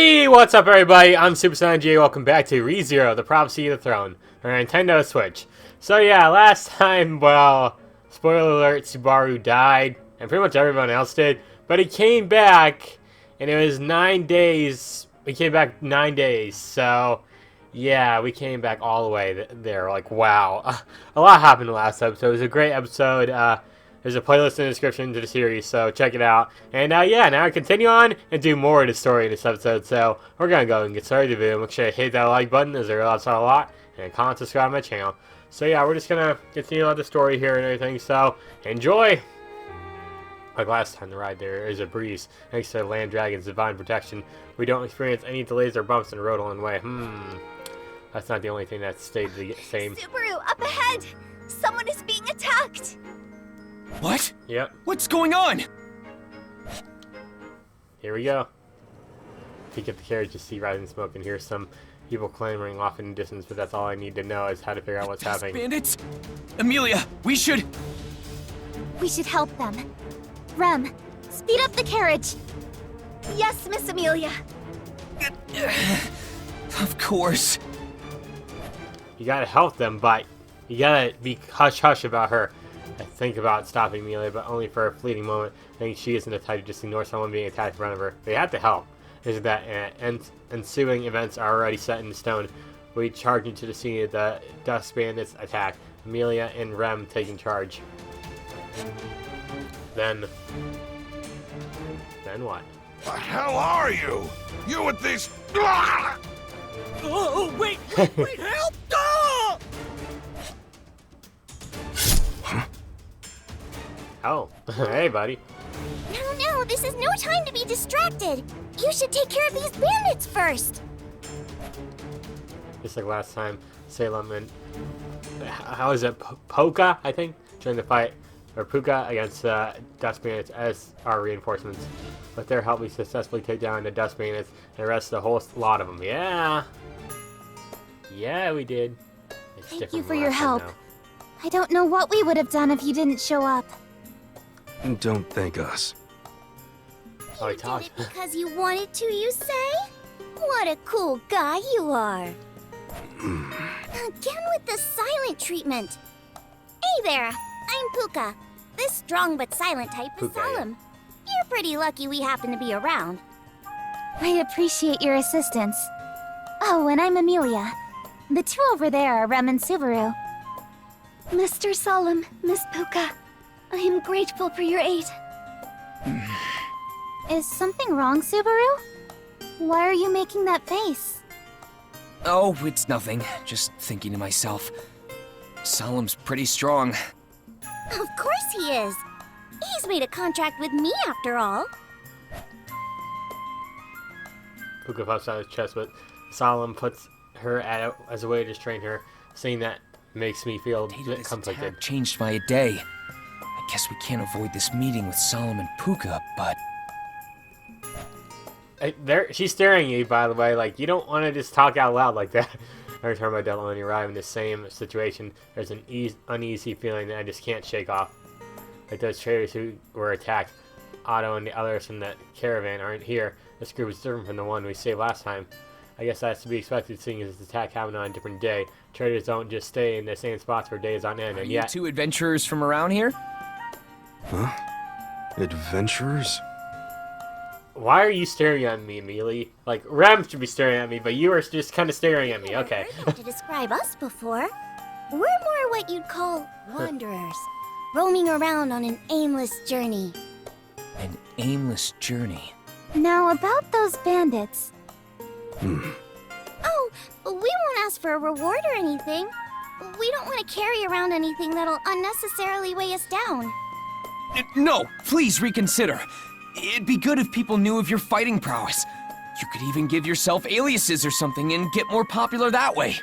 Hey, what's up everybody? I'm SuperSonicJB. Welcome back to ReZero, the Prophecy of the Throne, on Nintendo Switch. So yeah, last time, well, spoiler alert, Subaru died, and pretty much everyone else did, but he came back, and it was 9 days. We came back 9 days, so yeah, we came back all the way there. Like, wow. A lot happened in the last episode. It was a great episode. There's a playlist in the description to the series, so check it out. And yeah, now I continue on and do more of the story in this episode. So we're gonna go and get started with the video. Make sure you hit that like button, as there helps out a lot, and comment, subscribe to my channel. So yeah, we're just gonna continue on the story here and everything. So enjoy. Like last time, the ride there is a breeze. Thanks to the Land Dragon's divine protection, we don't experience any delays or bumps in the road along the way. That's not the only thing that stayed the same. Subaru, up ahead! Someone is being attacked! What? Yep. What's going on? Here we go. Peek at the carriage to see rising smoke and hear some people clamoring off in the distance, but that's all I need to know is how to figure out what's happening. Bandits? Amelia, we should help them. Rem, speed up the carriage! Yes, Miss Amelia! Of course. You gotta help them, but you gotta be hush-hush about her. I think about stopping Amelia, but only for a fleeting moment. I think she isn't the type to just ignore someone being attacked in front of her. They have to help. Is that ensuing events are already set in stone. We charge into the scene of the Dust Bandits attack. Amelia and Rem taking charge. Then what? The hell are you? You with these... Oh, wait, help! Ah! Oh, hey buddy. No, this is no time to be distracted! You should take care of these bandits first! Just like last time, Salem and... How is it? Poka, I think? Trying to fight... Or Puka against Dust Bandits as our reinforcements. With their help, we successfully take down the Dust Bandits and arrest the whole lot of them. Yeah! Yeah, we did. It's Thank you different for from your last time help. now. I don't know what we would have done if you didn't show up. Don't thank us. Oh, he You did talked. it because you wanted to, you say? What a cool guy you are! Again with the silent treatment. Hey there, I'm Puka. This strong but silent type is Puka, yeah. Salem. You're pretty lucky we happen to be around. I appreciate your assistance. Oh, and I'm Amelia. The two over there are Rem and Subaru. Mr. Salem, Miss Puka, I am grateful for your aid. Is something wrong, Subaru? Why are you making that face? Oh, it's nothing. Just thinking to myself. Salem's pretty strong. Of course he is. He's made a contract with me after all. Puka puffs out his chest, but Salem puts her as a way to restrain her, saying that makes me feel a Date of bit this conflicted. attack changed by a day. I guess we can't avoid this meeting with Salem and Puka, but... She's staring at you, by the way. Like, you don't want to just talk out loud like that. Every time I don't arrive in the same situation, there's an uneasy feeling that I just can't shake off. Like those traders who were attacked. Otto and the others from the caravan aren't here. This group is different from the one we saved last time. I guess that's to be expected, seeing as this attack happened on a different day. Traders don't just stay in the same spots for days on end, Are and you yet... two adventurers from around here? Huh? Adventurers? Why are you staring at me, Amelie? Like, Rem should be staring at me, but you are just kind of staring at me. Okay. Never heard you to describe us before. We're more what you'd call wanderers, roaming around on an aimless journey. An aimless journey. Now about those bandits. Oh, we won't ask for a reward or anything. We don't want to carry around anything that'll unnecessarily weigh us down. No, please reconsider. It'd be good if people knew of your fighting prowess. You could even give yourself aliases or something and get more popular that way.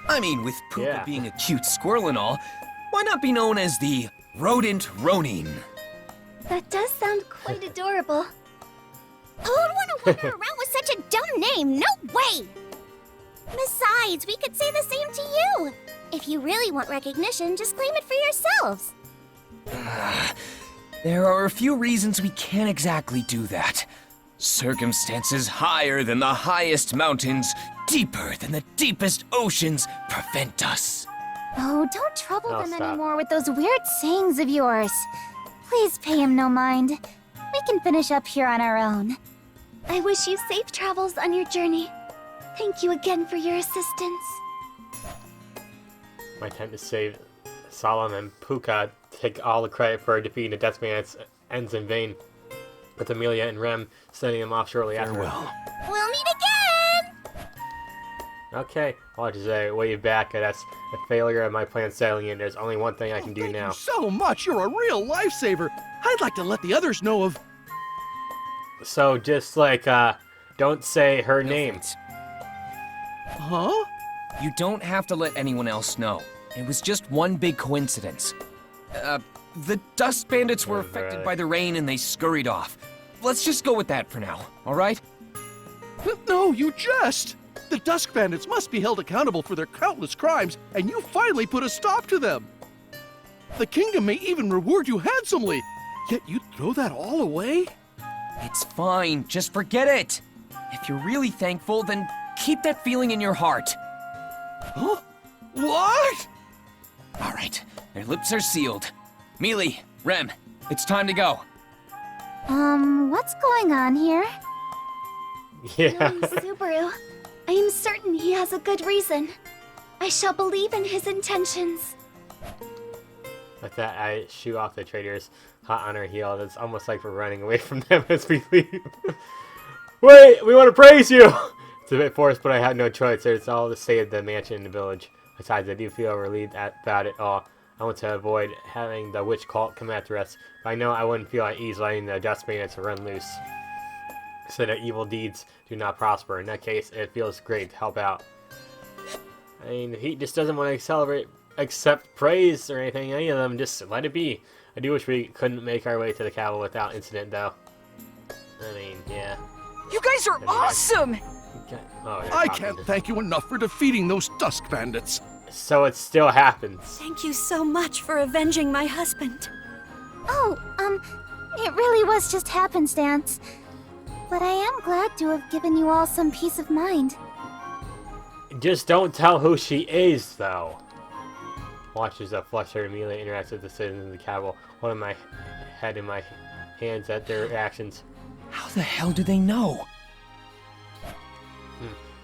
I mean, with Puka being a cute squirrel and all, why not be known as the Rodent Ronin? That does sound quite adorable. Who'd want to wander around with such a dumb name? No way! Besides, we could say the same to you. If you really want recognition, just claim it for yourselves. There are a few reasons we can't exactly do that. Circumstances higher than the highest mountains, deeper than the deepest oceans, prevent us. Oh, don't trouble Oh, them stop. anymore with those weird sayings of yours. Please pay him no mind. We can finish up here on our own. I wish you safe travels on your journey. Thank you again for your assistance. My attempt to save Solemn and Puka take all the credit for defeating the Death Bandits ends in vain, with Amelia and Rem sending them off shortly after. Farewell. We'll meet again! Okay, I'll just say, wave back. That's a failure of my plan sailing in. There's only one thing I can do Thank now. you so much. You're a real lifesaver. I'd like to let the others know of... So just like, don't say her name. Huh? You don't have to let anyone else know. It was just one big coincidence. The dust bandits were affected by the rain and they scurried off. Let's just go with that for now, alright? No, you jest. The Dusk Bandits must be held accountable for their countless crimes, and you finally put a stop to them. The kingdom may even reward you handsomely, yet you'd throw that all away? It's fine, just forget it. If you're really thankful, then keep that feeling in your heart. Huh? What? Alright, their lips are sealed. Mealy, Rem, it's time to go. What's going on here? Yeah. Subaru. I am certain he has a good reason. I shall believe in his intentions. With that, I shoot off the traitors, hot on her heel. It's almost like we're running away from them as we leave. Wait, we want to praise you! It's a bit forced, but I had no choice. There's all to save the mansion and the village. Besides, I do feel relieved about it all. I want to avoid having the witch cult come after us, but I know I wouldn't feel at ease letting the dust bandits run loose. So that evil deeds do not prosper. In that case, it feels great to help out. I mean, he just doesn't want to accept praise or anything, any of them. Just let it be. I do wish we couldn't make our way to the capital without incident, though. I mean, yeah. You guys are awesome! Oh, they're I talking can't to- thank you enough for defeating those Dusk Bandits. So it still happens. Thank you so much for avenging my husband. Oh, it really was just happenstance. But I am glad to have given you all some peace of mind. Just don't tell who she is, though. Watches a flusher immediately interacts with the citizens of the capital, holding my head in my hands at their actions. How the hell do they know?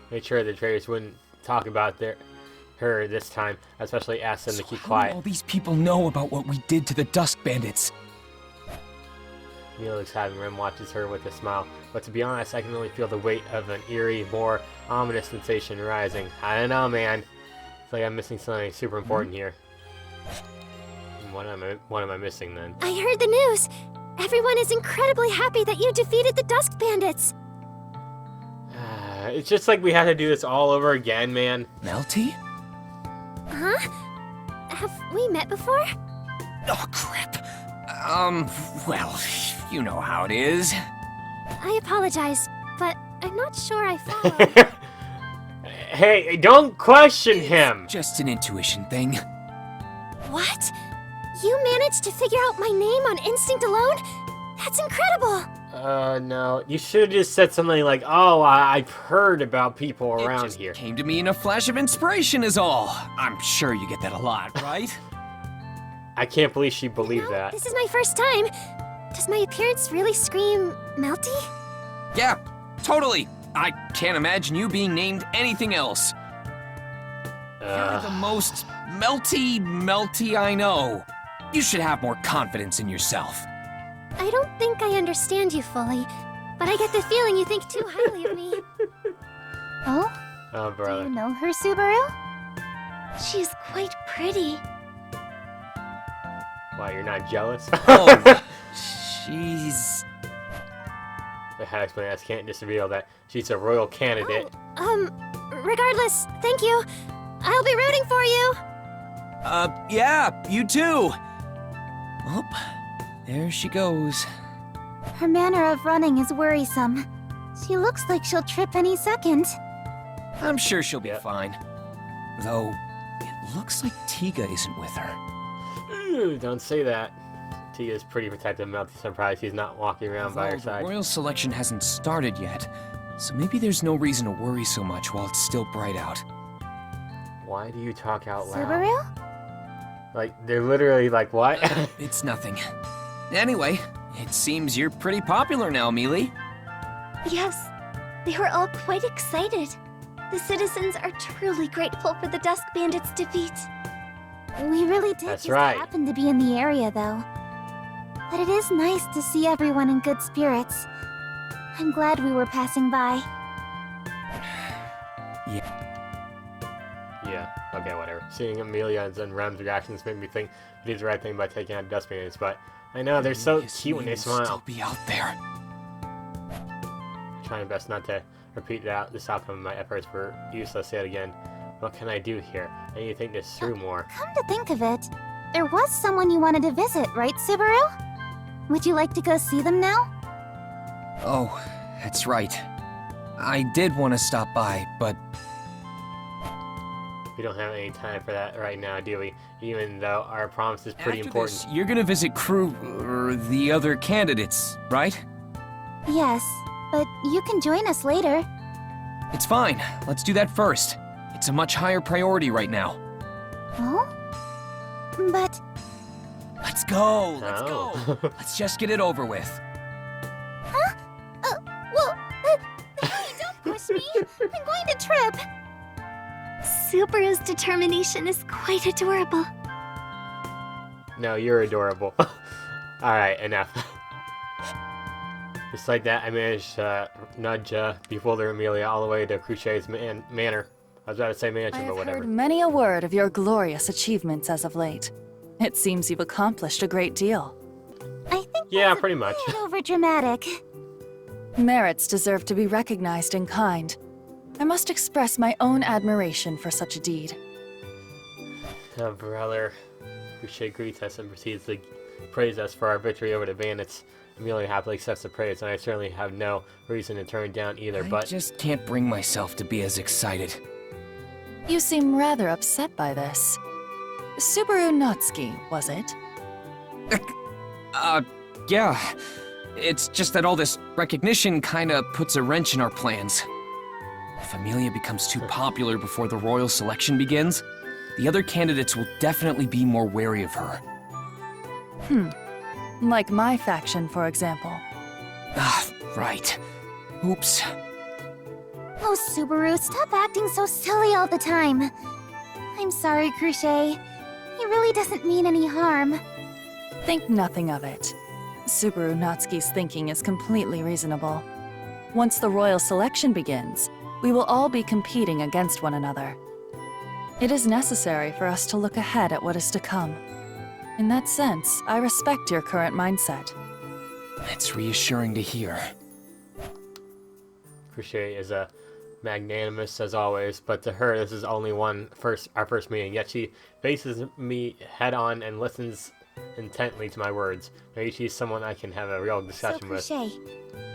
Made sure the traders wouldn't talk about her this time, especially asked them to keep How do quiet. all these people know about what we did to the Dusk Bandits? Mila looks happy. Rem watches her with a smile. But to be honest, I can really feel the weight of an eerie, more ominous sensation rising. I don't know, man. It's like I'm missing something super important here. What am I missing then? I heard the news. Everyone is incredibly happy that you defeated the Dusk Bandits. It's just like we had to do this all over again, man. Melty? Huh? Have we met before? Oh, crap. Well, you know how it is. I apologize, but I'm not sure I follow. Hey, don't question him! Just an intuition thing. What? You managed to figure out my name on instinct alone? That's incredible! No. You should have just said something like, oh, I've heard about people It around just here. came to me in a flash of inspiration is all. I'm sure you get that a lot, right? I can't believe she believed No, that. this is my first time. Does my appearance really scream Melty? Yeah, totally. I can't imagine you being named anything else. You're the most melty I know. You should have more confidence in yourself. I don't think I understand you fully, but I get the feeling you think too highly of me. Oh? Oh, Do brother. you know her, Subaru? She's quite pretty. Why, you're not jealous? Oh, she's... The hat explainers can't just reveal that she's a royal candidate. Regardless, thank you. I'll be rooting for you. Yeah, you too. Oh, there she goes. Her manner of running is worrisome. She looks like she'll trip any second. I'm sure she'll be Yep. fine. Though, it looks like Tiga isn't with her. Ooh, don't say that. She is pretty protective. I'm not surprised he's not walking around by her The side. royal selection hasn't started yet, so maybe there's no reason to worry so much while it's still bright out. Why do you talk out loud? Subaru? Like, they're literally like, what? It's nothing. Anyway, it seems you're pretty popular now, Mealy. Yes, they were all quite excited. The citizens are truly grateful for the Dusk Bandits' defeat. We really did That's just right. happen to be in the area, though. But it is nice to see everyone in good spirits. I'm glad we were passing by. Yeah, okay, whatever. Seeing Amelia's and Rem's reactions made me think they did the right thing by taking out dust bandits, but I know they're so cute when they Still smile. be out there. Trying best not to repeat that. This outcome of my efforts were useless yet again. What can I do here? I need to think this through more. Come to think of it, there was someone you wanted to visit, right, Subaru? Would you like to go see them now? Oh, that's right. I did want to stop by, but We don't have any time for that right now, do we? Even though our promise is pretty after important. this, you're gonna visit the other candidates, right? Yes, but you can join us later. It's fine. Let's do that first. It's a much higher priority right now. Oh? But Let's go. Let's Oh. go. Let's just get it over with. well, hey, don't push me. I'm going to trip. Subaru's determination is quite adorable. No, you're adorable. Alright, enough. Just like that, I managed to nudge Beholder Amelia all the way to Cruchet's manor. I was about to say I mansion, have but whatever. heard many a word of your glorious achievements as of late. It seems you've accomplished a great deal. I think Yeah, that's pretty much. a bit overdramatic. Merits deserve to be recognized in kind. I must express my own admiration for such a deed. Brother, Cruchet greets us and proceeds to praise us for our victory over the bandits. Amelia happily accepts the praise, and I certainly have no reason to turn it down either, I but... just can't bring myself to be as excited. You seem rather upset by this. Subaru Natsuki, was it? Yeah. It's just that all this recognition kinda puts a wrench in our plans. If Amelia becomes too popular before the royal selection begins, the other candidates will definitely be more wary of her. Like my faction, for example. Ah, right. Oops. Oh, Subaru, stop acting so silly all the time. I'm sorry, Cruchet. He really doesn't mean any harm. Think nothing of it. Subaru Natsuki's thinking is completely reasonable. Once the royal selection begins, we will all be competing against one another. It is necessary for us to look ahead at what is to come. In that sense, I respect your current mindset. It's reassuring to hear. Cruchet is magnanimous as always, but to her this is only our first meeting, yet she faces me head on and listens intently to my words. Maybe she's someone I can have a real So, discussion with. Cruchet,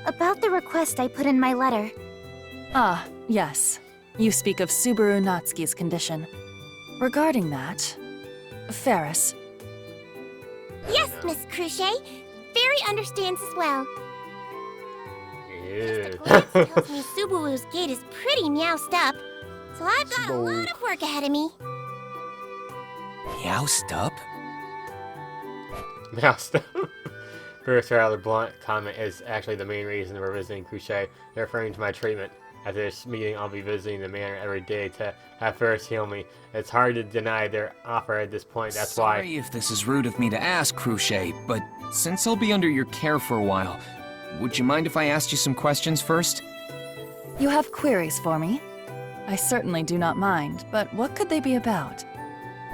about the request I put in my letter. Ah, yes. You speak of Subaru Natsuki's condition. Regarding that, Ferris, Yes, Miss Cruchet. Fairy understands as well. Ew. Glance tells me Subaru's gate is pretty meowsed up, so I've got a lot of work ahead of me. Meowsed up? Mouse. First, her rather blunt comment is actually the main reason we're visiting Cruchet. They're referring to my treatment. After this meeting, I'll be visiting the manor every day to have Ferris heal me. It's hard to deny their offer at this point, that's Sorry why. if this is rude of me to ask, Cruchet, but since I'll be under your care for a while, would you mind if I asked you some questions first? you have queries for me? I certainly do not mind, but what could they be about?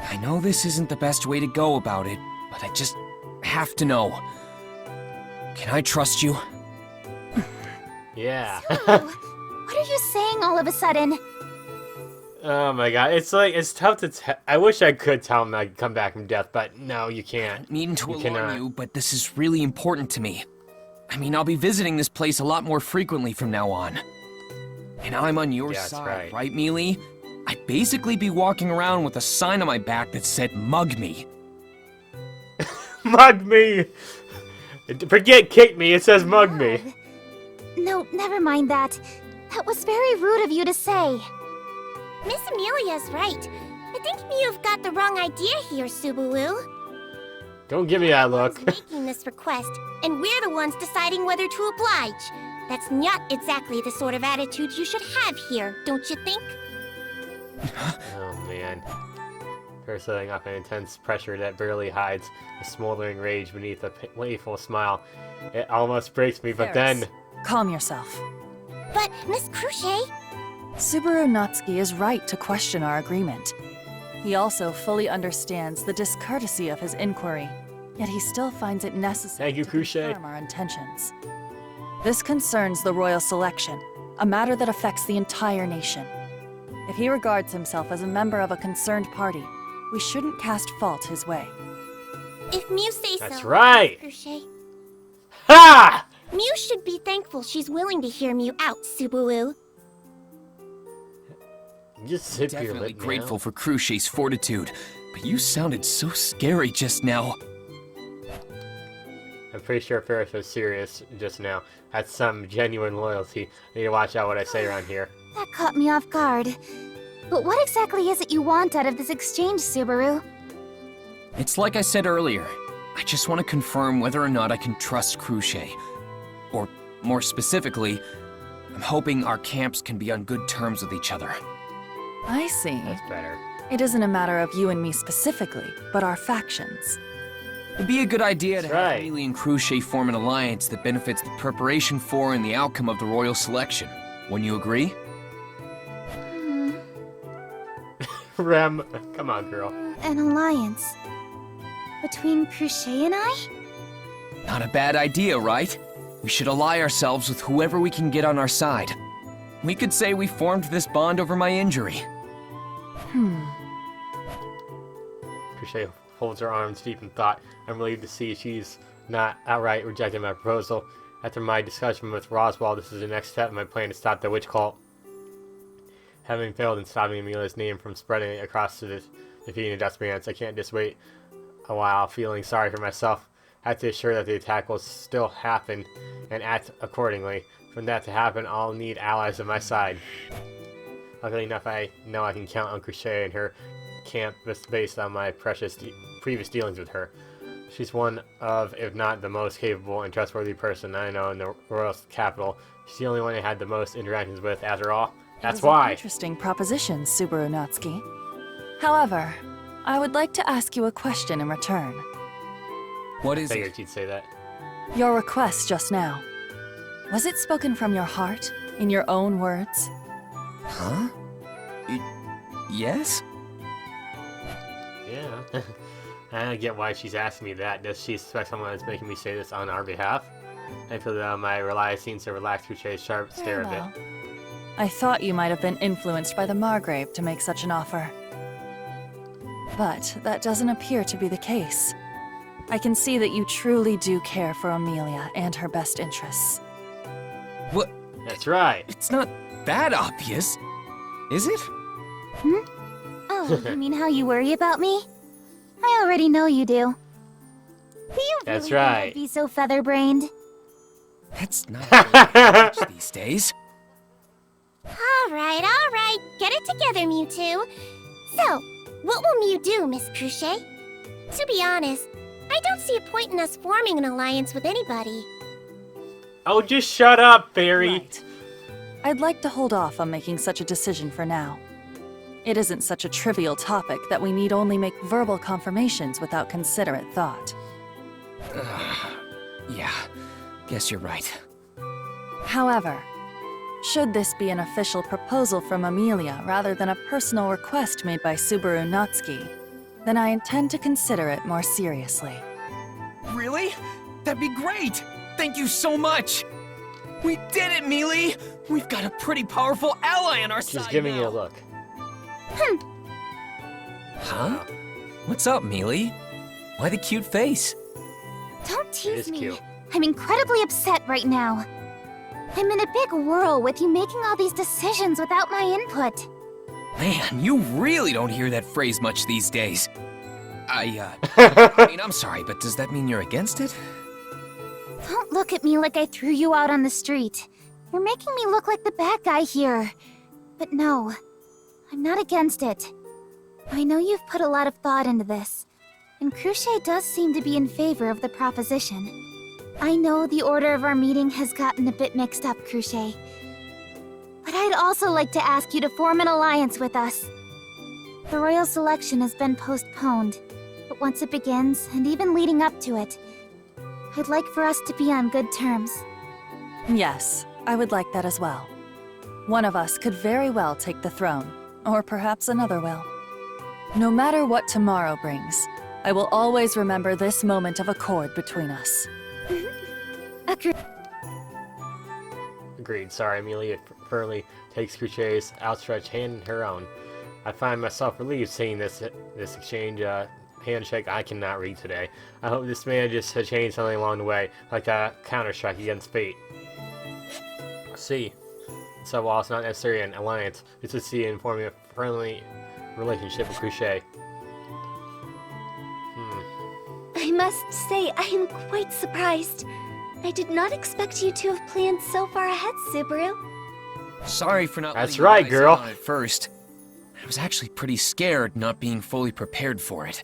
I know this isn't the best way to go about it, but I just have to know. Can I trust you? Yeah. What are you saying all of a sudden? Oh my god, it's like, it's tough to tell. I wish I could tell him I'd come back from death, but no, you can't. Mean to You alarm cannot. you, but this is really important to me. I mean, I'll be visiting this place a lot more frequently from now on. And I'm on your Yeah, that's side, right. Mealy? I'd basically be walking around with a sign on my back that said, "Mug me." Mug me! Forget kick me, it says mug me. No, never mind that. That was very rude of you to say. Miss Amelia's right. I think you've got the wrong idea here, Subaru. Don't give me that look. We're making this request, and we're the ones deciding whether to oblige. That's not exactly the sort of attitude you should have here, don't you think? Oh man. First setting up an intense pressure that barely hides a smoldering rage beneath a playful smile. It almost breaks me, but Ferris, then... calm yourself. But, Miss Crochet, Subaru Natsuki is right to question our agreement. He also fully understands the discourtesy of his inquiry, yet he still finds it necessary Thank you, to Crochet. confirm our intentions. This concerns the royal selection, a matter that affects the entire nation. If he regards himself as a member of a concerned party, we shouldn't cast fault his way. if Mew says so. That's right! Crochet. Ha! Mew should be thankful she's willing to hear Mew out, Subaru. Just sip your Definitely lip now. grateful for Crochet's fortitude, but you sounded so scary just now. I'm pretty sure Ferris was serious just now. That's some genuine loyalty. I need to watch out what I say around here. That caught me off guard. But what exactly is it you want out of this exchange, Subaru? It's like I said earlier. I just want to confirm whether or not I can trust Crochet. Or, more specifically, I'm hoping our camps can be on good terms with each other. I see. That's better. It isn't a matter of you and me specifically, but our factions. It'd be a good idea to That's have right. Mealy and Crochet form an alliance that benefits the preparation for and the outcome of the royal selection. Wouldn't you agree? Rem, come on, girl. An alliance. Between Crochet and I? Not a bad idea, right? We should ally ourselves with whoever we can get on our side. We could say we formed this bond over my injury. Crochet holds her arms deep in thought. I'm relieved to see she's not outright rejecting my proposal. After my discussion with Roswell, this is the next step in my plan to stop the witch cult. Having failed in stopping Amelia's name from spreading across to the defeating the Dust Bands, I can't just wait a while feeling sorry for myself. I have to assure that the attack will still happen and act accordingly. For that to happen, I'll need allies on my side. Luckily enough, I know I can count on Crochet and her camp based on my previous dealings with her. She's one of, if not the most capable and trustworthy person I know in the royal capital. She's the only one I had the most interactions with, after all. That's It is an why. interesting proposition, Subaru Natsuki. However, I would like to ask you a question in return. What is Figured it? she'd say that. Your request just now. Was it spoken from your heart, in your own words? Huh? Yes? Yeah. I don't get why she's asking me that. Does she expect someone that's making me say this on our behalf? I feel that my reliance seems to relax Crochet's sharp stare a bit. Well, I thought you might have been influenced by the Margrave to make such an offer. But that doesn't appear to be the case. I can see that you truly do care for Amelia and her best interests. What? That's right. It's not that obvious, is it? Oh, you mean how you worry about me? I already know you do. Do you That's really think right. I'd be so feather-brained? That's not much these days. Alright, get it together, Mewtwo. So, what will Mew do, Miss Crochet? To be honest, I don't see a point in us forming an alliance with anybody. Oh, just shut up, Fairy. Right. I'd like to hold off on making such a decision for now. It isn't such a trivial topic that we need only make verbal confirmations without considerate thought. Yeah, guess you're right. However, should this be an official proposal from Amelia rather than a personal request made by Subaru Natsuki, then I intend to consider it more seriously. Really? That'd be great! Thank you so much! We did it, Mealy! We've got a pretty powerful ally on our side She's giving now. you a look. Huh? What's up, Mealy? Why the cute face? Don't It tease is me. cute. I'm incredibly upset right now. I'm in a big whirl with you making all these decisions without my input. Man, you really don't hear that phrase much these days. I mean, I'm sorry, but does that mean you're against it? Don't look at me like I threw you out on the street. You're making me look like the bad guy here. But no, I'm not against it. I know you've put a lot of thought into this, and Crochet does seem to be in favor of the proposition. I know the order of our meeting has gotten a bit mixed up, Crochet. But I'd also like to ask you to form an alliance with us. The royal selection has been postponed, but once it begins, and even leading up to it, I'd like for us to be on good terms. Yes, I would like that as well. One of us could very well take the throne, or perhaps another will. No matter what tomorrow brings, I will always remember this moment of accord between us. Agreed. Sorry, Amelia firmly takes Crochet's outstretched hand in her own. I find myself relieved seeing this exchange handshake I cannot read today. I hope this manages to change something along the way, like a counter-strike against fate. See. So while it's not necessarily an alliance, it's to see and forming a friendly relationship with Crochet. I must say, I am quite surprised. I did not expect you to have planned so far ahead, Subaru. Sorry for not That's letting right, you guys girl. in on it first. I was actually pretty scared not being fully prepared for it.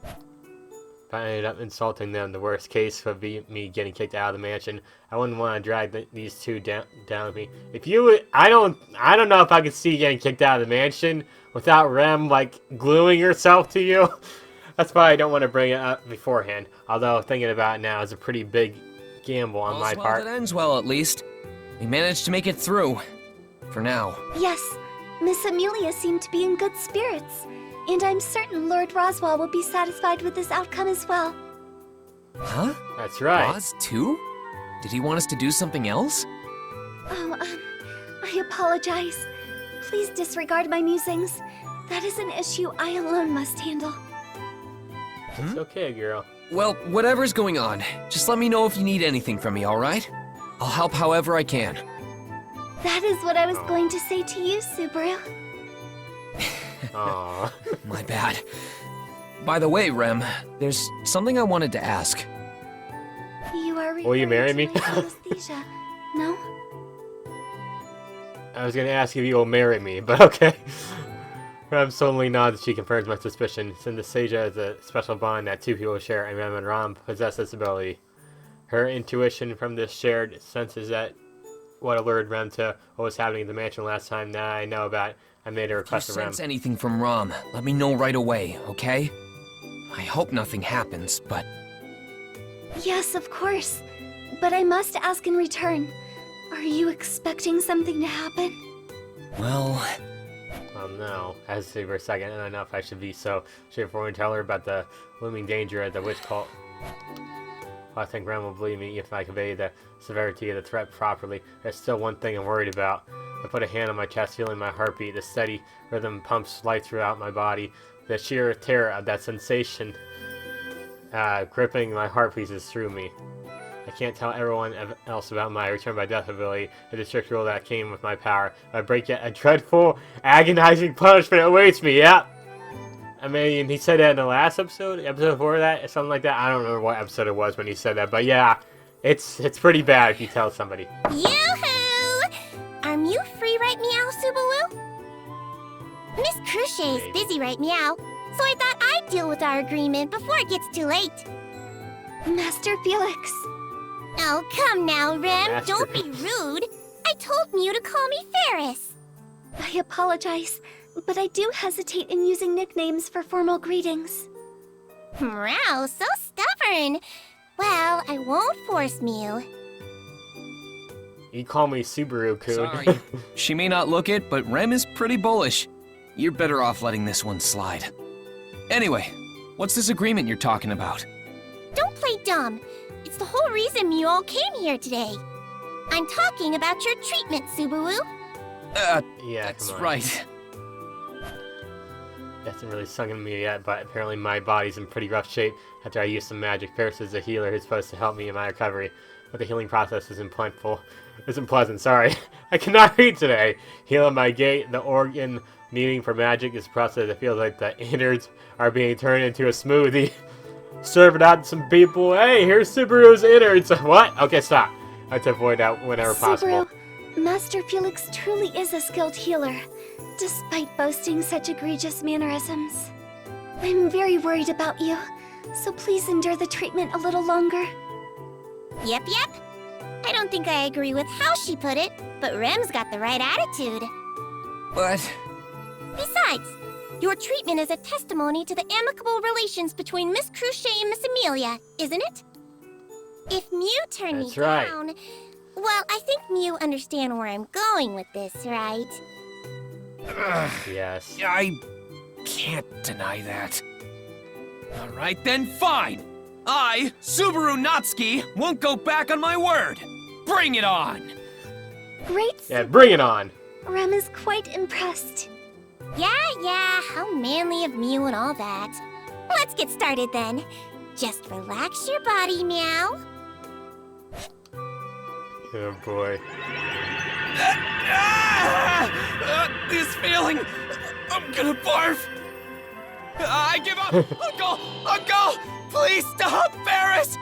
If I ended up insulting them, the worst case would be me getting kicked out of the mansion. I wouldn't want to drag these two down with me. If you would, I don't know if I could see you getting kicked out of the mansion without Rem, like, gluing herself to you. That's why I don't want to bring it up beforehand. Although, thinking about it now is a pretty big gamble on my part. All's well that ends well, at least. We managed to make it through. For now. Yes, Miss Amelia seemed to be in good spirits. And I'm certain Lord Roswell will be satisfied with this outcome as well. Huh? That's right. Roz, too? Did he want us to do something else? Oh, I apologize. Please disregard my musings. That is an issue I alone must handle. It's okay, girl. Well, whatever's going on, just let me know if you need anything from me, alright? I'll help however I can. That is what I was going to say to you, Subaru. Aww. My bad. By the way, Rem, there's something I wanted to ask. You are Will you marry referring me? to my anesthesia, no? I was gonna ask if you will marry me, but okay. Rem suddenly nods. She confirms my suspicion. Synesthesia is a special bond that two people share, and Rem and Rom possess this ability. Her intuition from this shared sense is that what alerted Rem to what was happening at the mansion last time. Now I know about it, I made a If you request to Rem. sense anything from Rom, let me know right away, okay? I hope nothing happens, but... Yes, of course. But I must ask in return. Are you expecting something to happen? Well... Oh no. I hesitated for a second, and I don't know if I should be so straightforward and tell her about the looming danger of the witch cult. Well, I think Rem will believe me if I convey the severity of the threat properly. There's still one thing I'm worried about. I put a hand on my chest, feeling my heartbeat. The steady rhythm pumps life throughout my body. The sheer terror of that sensation gripping my heart pieces through me. I can't tell everyone else about my return by death ability, the district rule that came with my power. If I break it, a dreadful, agonizing punishment awaits me, yeah! I mean, he said that in the last episode before that, something like that. I don't remember what episode it was when he said that, but yeah, it's pretty bad if you tell somebody. Yoo-hoo! Are you free right meow, Subaru? Miss Crochet is busy right meow, so I thought I'd deal with our agreement before it gets too late. Master Felix. Oh, come now, Rem, Master. don't be rude. I told Mew to call me Ferris. I apologize, but I do hesitate in using nicknames for formal greetings. Wow, so stubborn. Well, I won't force Mew. You call me Subaru-kun. Sorry. She may not look it, but Rem is pretty bullish. You're better off letting this one slide. Anyway, what's this agreement you're talking about? Don't play dumb. It's the whole reason Mew all came here today. I'm talking about your treatment, Subaru. Yeah, That's come on. right. It hasn't really sunk in me yet, but apparently my body's in pretty rough shape after I used some magic. Ferris is a healer who's supposed to help me in my recovery, but the healing process isn't pleasant, sorry. I cannot read today. Healing my gait, the organ Kneading for magic is a process that feels like the innards are being turned into a smoothie. Serve it out to some people. Hey, here's Subaru's innards. What? Okay, stop. I have to avoid that whenever possible. Subaru, Master Felix truly is a skilled healer, despite boasting such egregious mannerisms. I'm very worried about you, so please endure the treatment a little longer. Yep. I don't think I agree with how she put it, but Rem's got the right attitude. But Besides, your treatment is a testimony to the amicable relations between Miss Cruchet and Miss Amelia, isn't it? If Mew turned That's me right. down... Well, I think Mew understand where I'm going with this, right? Yes. I can't deny that. Alright then, fine! I, Subaru Natsuki, won't go back on my word! Bring it on! Great, Yeah, bring it on. Rem is quite impressed. Yeah, how manly of Mew and all that. Let's get started then. Just relax your body, Meow. Oh boy. This feeling, I'm gonna barf! I give up! Uncle! Please stop, Ferris!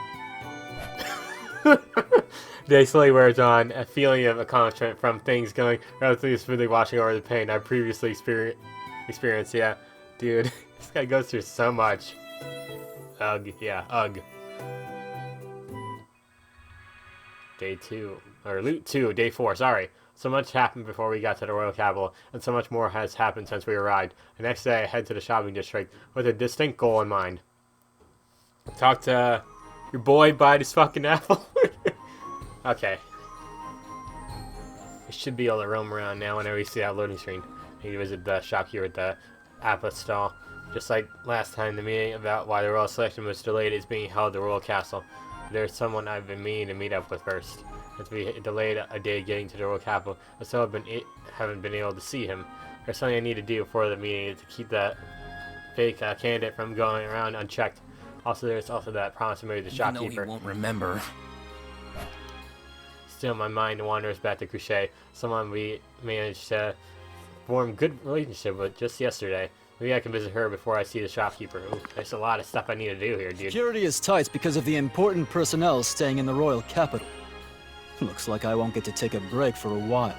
Day slowly wears on, a feeling of accomplishment from things going relatively smoothly, washing over the pain I previously experienced. Yeah, dude, this guy goes through so much. Ugh, yeah, ugh. Day 2, or Loot 2, Day 4, sorry. So much happened before we got to the Royal Capital, and so much more has happened since we arrived. The next day, I head to the shopping district with a distinct goal in mind. Talk to your boy, buy this fucking apple. Okay. We should be able to roam around now whenever we see that loading screen. Maybe visit the shop here at the apple stall. Just like last time, the meeting about why the royal selection was delayed is being held at the royal castle. There's someone I've been meaning to meet up with first. As we delayed a day getting to the royal capital, I still haven't been able to see him. There's something I need to do before the meeting to keep that fake candidate from going around unchecked. Also, there's also that promise to marry the shopkeeper. Even though he won't remember. Still, my mind wanders back to Cruchet, someone we managed to form a good relationship with just yesterday. Maybe I can visit her before I see the shopkeeper. Ooh, there's a lot of stuff I need to do here, dude. Security is tight because of the important personnel staying in the royal capital. Looks like I won't get to take a break for a while.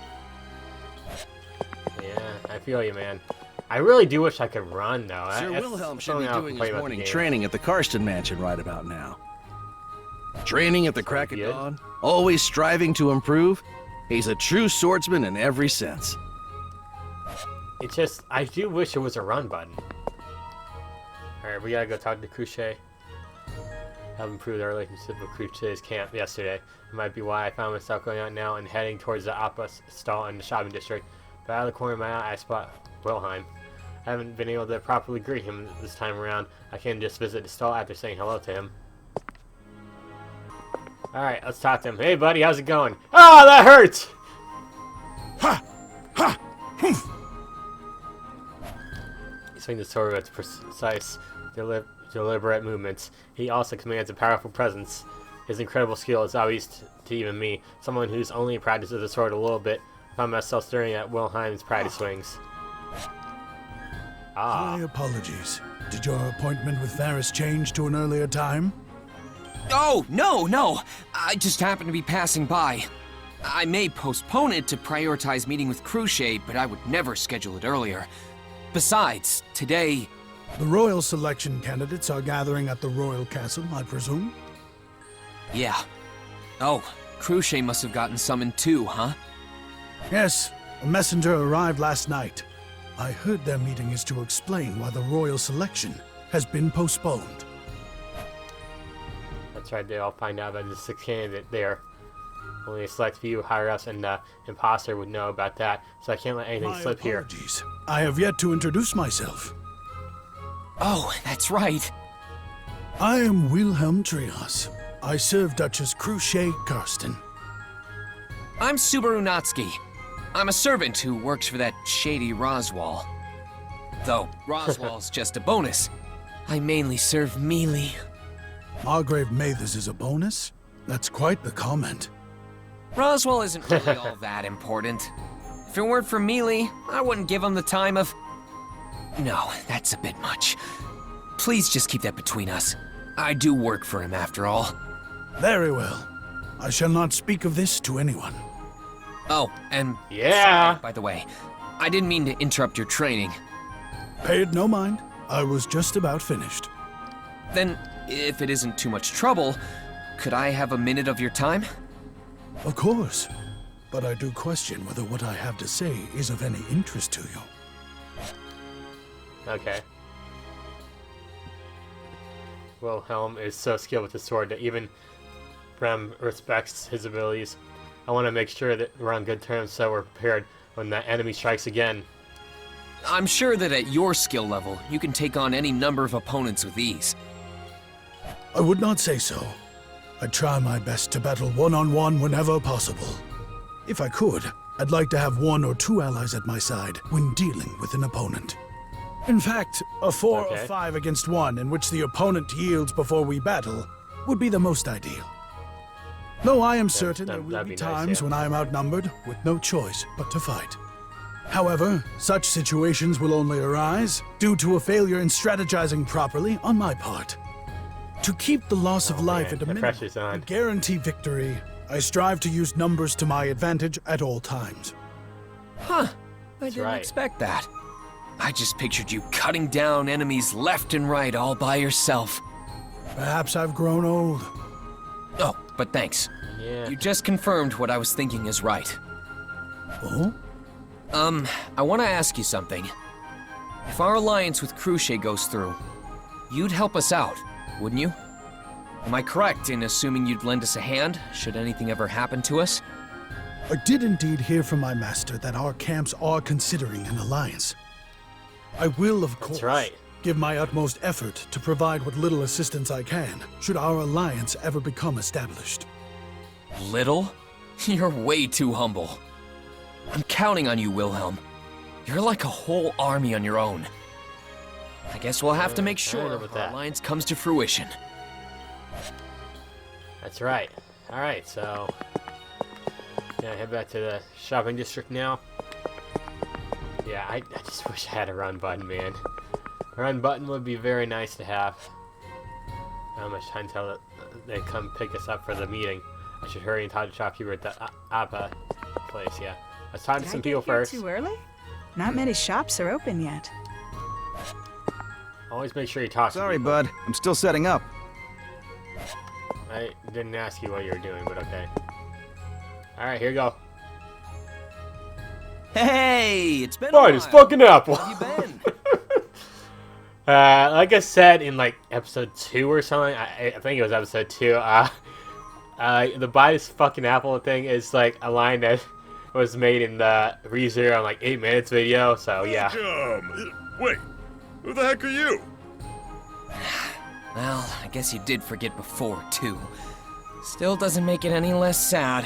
Yeah, I feel you, man. I really do wish I could run, though. Sir That's Wilhelm should something be I'll doing complain his about the morning game. training at the Karsten Mansion right about now. Training at the crack of good. dawn, always striving to improve. He's a true swordsman in every sense. It's just, I do wish it was a run button. Alright, we gotta go talk to Cruchet. I've improved our relationship with Cruchet's camp yesterday. It might be why I found myself going out now and heading towards the opera stall in the shopping district. But out of the corner of my eye, I spot Wilhelm. I haven't been able to properly greet him this time around. I can't just visit the stall after saying hello to him. Alright, let's talk to him. Hey buddy, how's it going? Oh, that hurts! Ha! Ha! Humph! He swings the sword with precise, deliberate movements. He also commands a powerful presence. His incredible skill is obvious to even me, someone who's only practiced the sword a little bit. I found myself staring at Wilhelm's practice swings. My apologies. Did your appointment with Varys change to an earlier time? Oh, no. I just happened to be passing by. I may postpone it to prioritize meeting with Cruchet, but I would never schedule it earlier. Besides, today... The royal selection candidates are gathering at the royal castle, I presume? Yeah. Oh, Cruchet must have gotten summoned too, huh? Yes, a messenger arrived last night. I heard their meeting is to explain why the royal selection has been postponed. That's right, they all find out about the 6th candidate there. Only a select few higher-ups and the imposter would know about that, so I can't let anything My slip here. apologies. I have yet to introduce myself. Oh, that's right. I am Wilhelm Trias. I serve Duchess Cruchet Karsten. I'm Subaru Natsuki. I'm a servant who works for that shady Roswell. Though Roswell's just a bonus. I mainly serve melee. Margrave Mathers is a bonus? That's quite the comment. Roswell isn't really all that important. If it weren't for Mealy, I wouldn't give him the time of... No, that's a bit much. Please just keep that between us. I do work for him after all. Very well. I shall not speak of this to anyone. Oh, and... Yeah. Sorry, by the way, I didn't mean to interrupt your training. Pay it no mind. I was just about finished. Then, if it isn't too much trouble, could I have a minute of your time? Of course. But I do question whether what I have to say is of any interest to you. Okay. Wilhelm is so skilled with the sword that even Rem respects his abilities. I want to make sure that we're on good terms so we're prepared when the enemy strikes again. I'm sure that at your skill level, you can take on any number of opponents with ease. I would not say so. I try my best to battle one-on-one whenever possible. If I could, I'd like to have 1 or 2 allies at my side when dealing with an opponent. In fact, a 4 or 5 against 1 in which the opponent yields before we battle would be the most ideal. Though I am certain there will be times when I am outnumbered with no choice but to fight. However, such situations will only arise due to a failure in strategizing properly on my part. To keep the loss of life at a minimum and guarantee victory, I strive to use numbers to my advantage at all times. Huh, I didn't expect that. I just pictured you cutting down enemies left and right all by yourself. Perhaps I've grown old. Oh, but thanks. Yeah. You just confirmed what I was thinking is right. Oh? I want to ask you something. If our alliance with Cruchet goes through, you'd help us out, wouldn't you? Am I correct in assuming you'd lend us a hand, should anything ever happen to us? I did indeed hear from my master that our camps are considering an alliance. I will, of course, give my utmost effort to provide what little assistance I can, should our alliance ever become established. Little? You're way too humble. I'm counting on you, Wilhelm. You're like a whole army on your own. I guess we'll have to make sure our alliance comes to fruition. That's right. Alright, so... yeah, head back to the shopping district now. Yeah, I just wish I had a run button, man. A run button would be very nice to have. Not much time until they come pick us up for the meeting. I should hurry and talk to the shopkeeper at the Appa place, yeah. Let's talk to some people first. Too early? Not many shops are open yet. Always make sure you talk to Sorry, people. bud. I'm still setting up. I didn't ask you what you were doing, but okay. Alright, here you go. Hey, it's been Fine, it's fucking Apple. How you been? Like I said in like episode 2 or something, I think it was episode 2, the buy this fucking Apple thing is like a line that was made in the ReZero in like 8 minutes video, so yeah. Wait, who the heck are you? Well, I guess you did forget before, too. Still doesn't make it any less sad.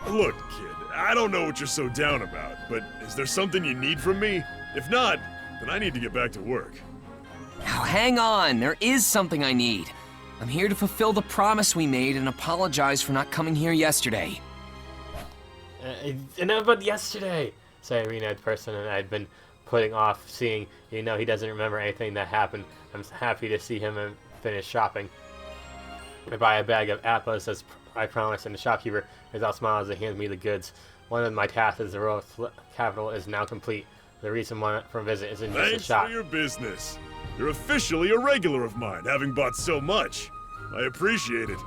Look, kid, I don't know what you're so down about, but is there something you need from me? If not, then I need to get back to work. Now hang on, there is something I need. I'm here to fulfill the promise we made and apologize for not coming here yesterday. Enough about yesterday, said Irina, the person that I'd been putting off seeing. You know, he doesn't remember anything that happened. I'm happy to see him and finish shopping. I buy a bag of apples as I promised, and the shopkeeper is all smiles as he hands me the goods. One of my tasks as the royal capital is now complete. The reason for a visit isn't just a shop. Thanks for your business. You're officially a regular of mine, having bought so much. I appreciate it.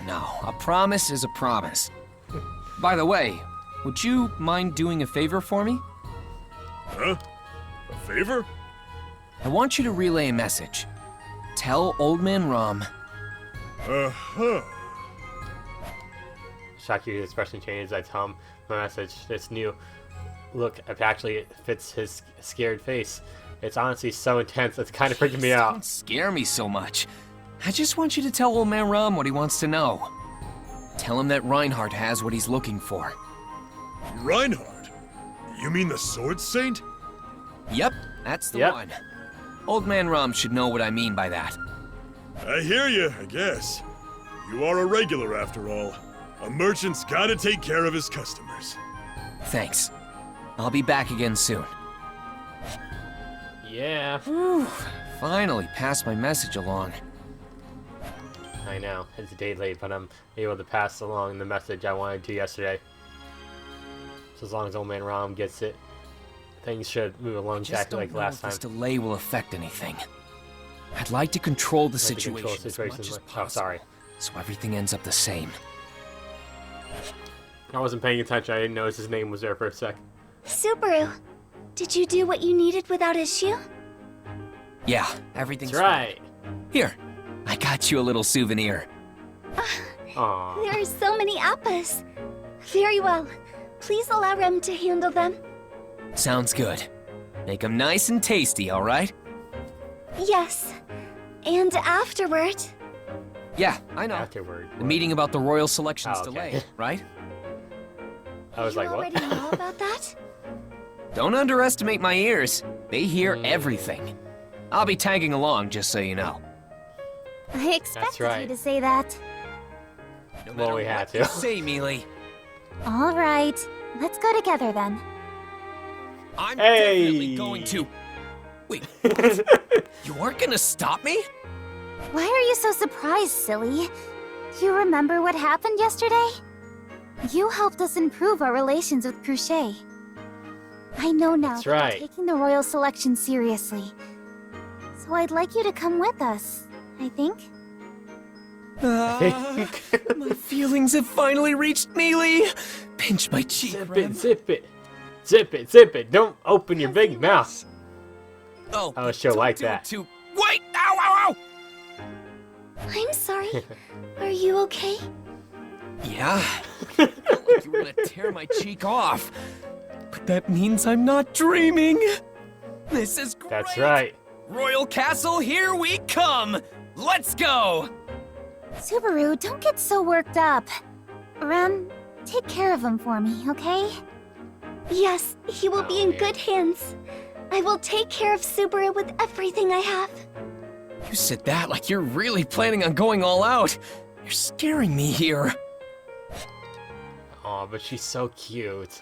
No, a promise is a promise. By the way, would you mind doing a favor for me? Huh? A favor? I want you to relay a message. Tell Old Man Rom. Uh-huh. Shopkeeper's expression changes. I tell him my message. This new look actually fits his scared face. It's honestly so intense, it's kind of freaking me out. Don't scare me so much. I just want you to tell Old Man Rom what he wants to know. Tell him that Reinhardt has what he's looking for. Reinhardt? You mean the Sword Saint? Yep, that's the one. Old Man Rom should know what I mean by that. I hear you, I guess. You are a regular after all. A merchant's gotta take care of his customers. Thanks. I'll be back again soon. Yeah. Whew. Finally passed my message along. I know, it's a day late, but I'm able to pass along the message I wanted to yesterday. So as long as Old Man Rom gets it, things should move along exactly like last time. This delay will affect anything. I'd like to control the situation as much as possible. Oh, sorry. So everything ends up the same. I wasn't paying attention. I didn't notice his name was there for a sec. Subaru, did you do what you needed without issue? Yeah, everything's That's right. fine. Here, I got you a little souvenir. Aww. There are so many appas. Very well. Please allow Rem to handle them. Sounds good. Make them nice and tasty, alright? Yes. And afterward... Yeah, I know. Afterward. The meeting about the Royal Selection's Oh, okay. delay, right? I was you like, what? already know about that? Don't underestimate my ears. They hear everything. I'll be tagging along, just so you know. I expected you right. to say that. No Well, matter we had what to. you say, Mealy. All right, let's go together then. I'm Hey! definitely going to... Wait, you aren't gonna stop me? Why are you so surprised, silly? You remember what happened yesterday? You helped us improve our relations with Crochet. I know now That's that right. you're taking the royal selection seriously. So I'd like you to come with us, I think. My feelings have finally reached Mealy. Pinch my cheek, Zip Rem. it, zip it. Zip it, zip it. Don't open your big mouth. Oh, Oh, she'll don't like do it that. Wait! Ow, ow, ow! I'm sorry. Are you okay? Yeah. Felt like you were gonna tear my cheek off. But that means I'm not dreaming. This is great. That's right. Royal Castle, here we come. Let's go. Subaru, don't get so worked up. Rem, take care of him for me, okay? Yes, he will be in good hands. I will take care of Subaru with everything I have. You said that like you're really planning on going all out. You're scaring me here. Aw, but she's so cute.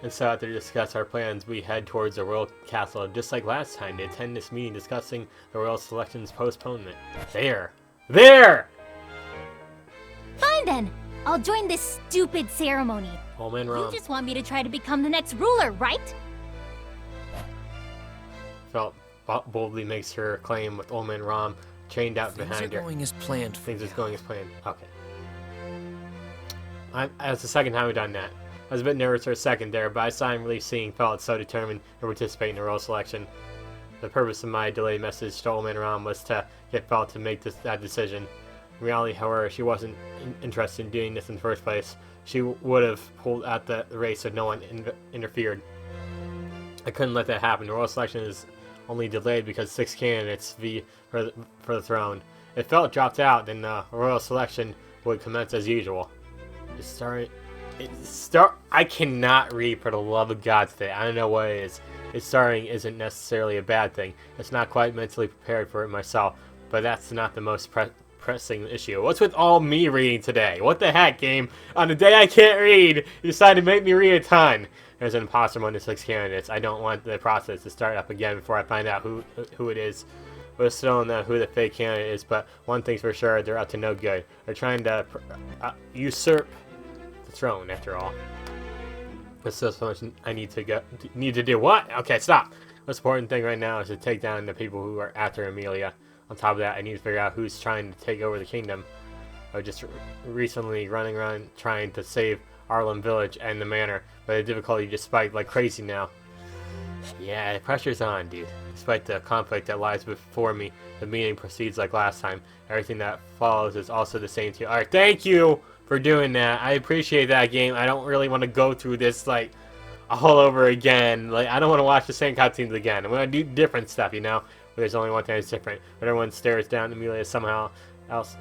And so after discuss our plans, we head towards the royal castle, just like last time, to attend this meeting discussing the royal selection's postponement. There! Fine then. I'll join this stupid ceremony. Old Man You Rom just want me to try to become the next ruler, right? felt boldly makes her claim with Old Man Rom chained out Things behind are her. going as planned. Things is going as planned. Okay. That's the second time we've done that. I was a bit nervous for a second there, but I saw him really seeing felt so determined to participate in the royal selection. The purpose of my delayed message to Old Man Rom was to get Felt to make that decision. In reality, however, she wasn't interested in doing this in the first place. She would have pulled out the race if no one interfered. I couldn't let that happen. The royal selection is only delayed because 6 candidates vie for the throne. If Felt dropped out, then the royal selection would commence as usual. I cannot read for the love of God today. I don't know what it is. Its starting isn't necessarily a bad thing. It's not quite mentally prepared for it myself, but that's not the most pressing issue. What's with all me reading today? What the heck, game? On the day I can't read, you decided to make me read a ton. There's an imposter among the 6 candidates. I don't want the process to start up again before I find out who it is. We still don't know who the fake candidate is, but one thing's for sure, they're up to no good. They're trying to usurp the throne, after all. There's still so much I need to do. What? Okay, stop. The most important thing right now is to take down the people who are after Amelia. On top of that, I need to figure out who's trying to take over the kingdom. I was just recently running around trying to save Arlen Village and the manor, but the difficulty just spiked like crazy now. Yeah, the pressure's on, dude. Despite the conflict that lies before me, the meeting proceeds like last time. Everything that follows is also the same too. Alright, thank you for doing that. I appreciate that, game. I don't really want to go through this, like, all over again. Like, I don't want to watch the same cutscenes again. I'm going to do different stuff, you know? Where there's only one thing that's different. But everyone stares down at Amelia, someone else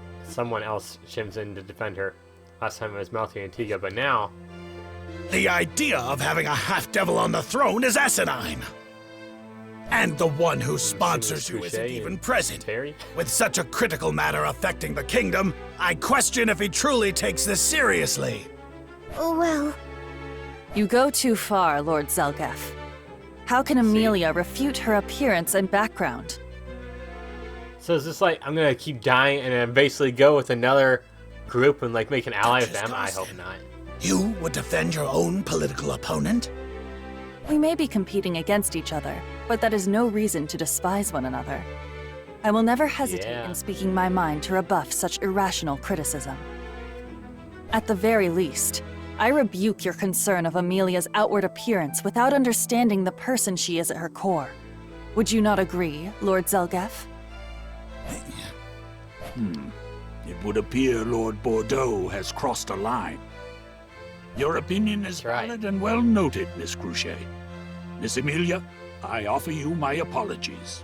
shims in to defend her. Last time it was Melty and Antigua, but now... The idea of having a half-devil on the throne is asinine. And the one who sponsors you isn't even present. Terry? With such a critical matter affecting the kingdom, I question if he truly takes this seriously. Well, You go too far, Lord Zelgef. How can Amelia refute her appearance and background? So is this like, I'm gonna keep dying and then basically go with another group and like make an ally with them? I hope not. You would defend your own political opponent? We may be competing against each other, but that is no reason to despise one another. I will never hesitate in speaking my mind to rebuff such irrational criticism. At the very least, I rebuke your concern of Amelia's outward appearance without understanding the person she is at her core. Would you not agree, Lord Zelgef? It would appear Lord Bordeaux has crossed a line. Your opinion is valid and well noted, Miss Cruchet. Miss Amelia, I offer you my apologies.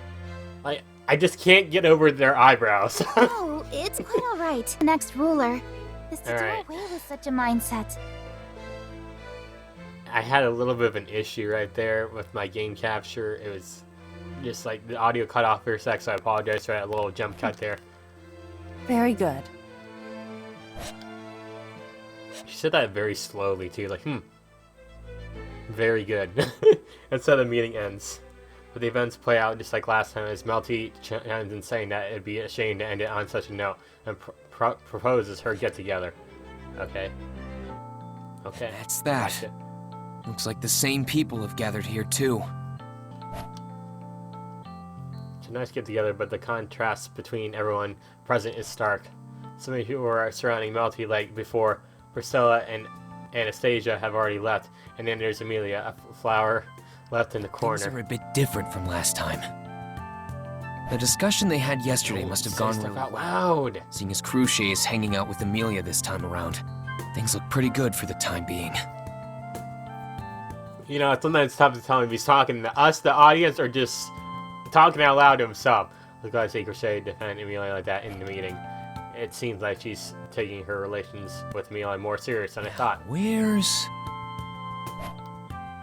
I just can't get over their eyebrows. Oh, it's quite alright. The next ruler is to Alright. do away with such a mindset. I had a little bit of an issue right there with my game capture. It was just like the audio cut off for a sec, so I apologize for that little jump cut there. Very good. She said that very slowly too, like, very good. That's how the meeting ends. But the events play out just like last time, as Melty chimes in saying that it'd be a shame to end it on such a note, and proposes her get-together. Okay. Okay. That's that. Gotcha. Looks like the same people have gathered here too. It's a nice get-together, but the contrast between everyone present is stark. So many people are surrounding Melty like before. Priscilla and Anastasia have already left, and then there's Amelia, a flower left in the corner. Things are a bit different from last time. The discussion they had yesterday must have gone really out well. loud. Seeing as Cruchet is hanging out with Amelia this time around, things look pretty good for the time being. You know, sometimes it's tough to tell if he's talking to us, the audience, or just talking out loud to himself. Look, I see Crochet defend Amelia like that in the meeting. It seems like she's taking her relations with Amelia more serious than I thought. Where's...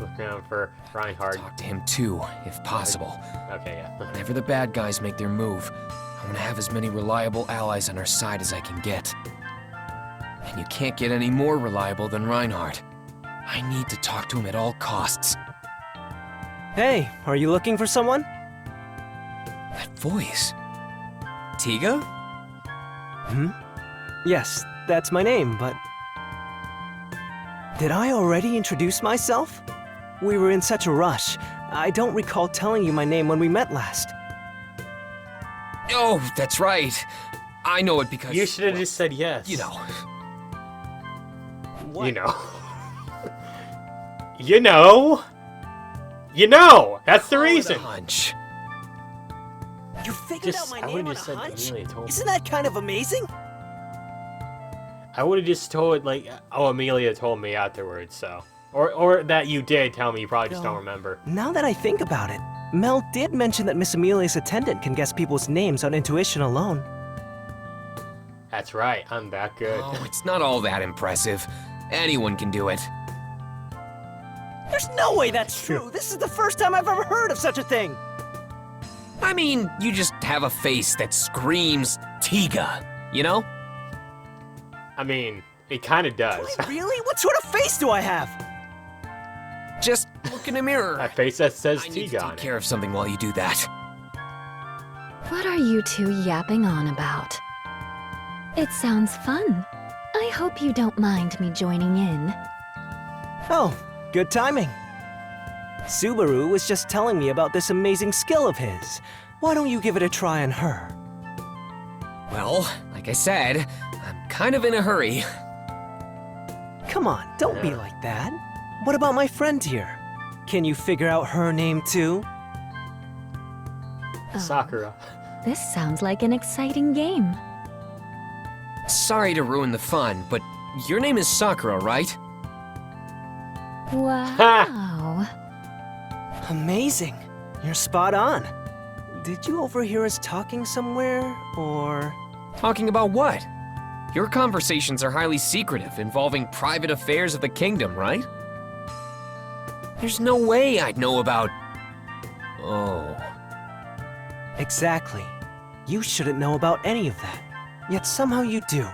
Look around for Reinhardt. Talk to him too, if possible. Okay, yeah. Whenever the bad guys make their move, I want to have as many reliable allies on our side as I can get. And you can't get any more reliable than Reinhardt. I need to talk to him at all costs. Hey, are you looking for someone? That voice. Tiga? Yes, that's my name, but... Did I already introduce myself? We were in such a rush. I don't recall telling you my name when we met last. Oh, that's right. I know it because... You should have just said yes. You know. What? You know. You know. You know. That's the reason. A hunch. You figured out my name on a said hunch? Amelia told me. Isn't that kind of amazing? I would have just told, like, oh, Amelia told me afterwards, so. Or that you did tell me, you probably just don't remember. Now that I think about it, Mel did mention that Miss Amelia's attendant can guess people's names on intuition alone. That's right, I'm that good. Oh, it's not all that impressive. Anyone can do it. There's no way that's true! This is the first time I've ever heard of such a thing! I mean, you just have a face that screams Tiga, you know? I mean, it kind of does. Really? What sort of face do I have? Just look in a mirror. A face that says I need Tiga to on take it. care of something while you do that. What are you two yapping on about? It sounds fun. I hope you don't mind me joining in. Oh, good timing. Subaru was just telling me about this amazing skill of his. Why don't you give it a try on her? Well, like I said, I'm kind of in a hurry. Come on, don't be like that. What about my friend here? Can you figure out her name too? Sakura. This sounds like an exciting game. Sorry to ruin the fun, but your name is Sakura, right? Wow. Amazing. You're spot on. Did you overhear us talking somewhere, or...? Talking about what? Your conversations are highly secretive, involving private affairs of the kingdom, right? There's no way I'd know about... Oh. Exactly. You shouldn't know about any of that. Yet somehow you do.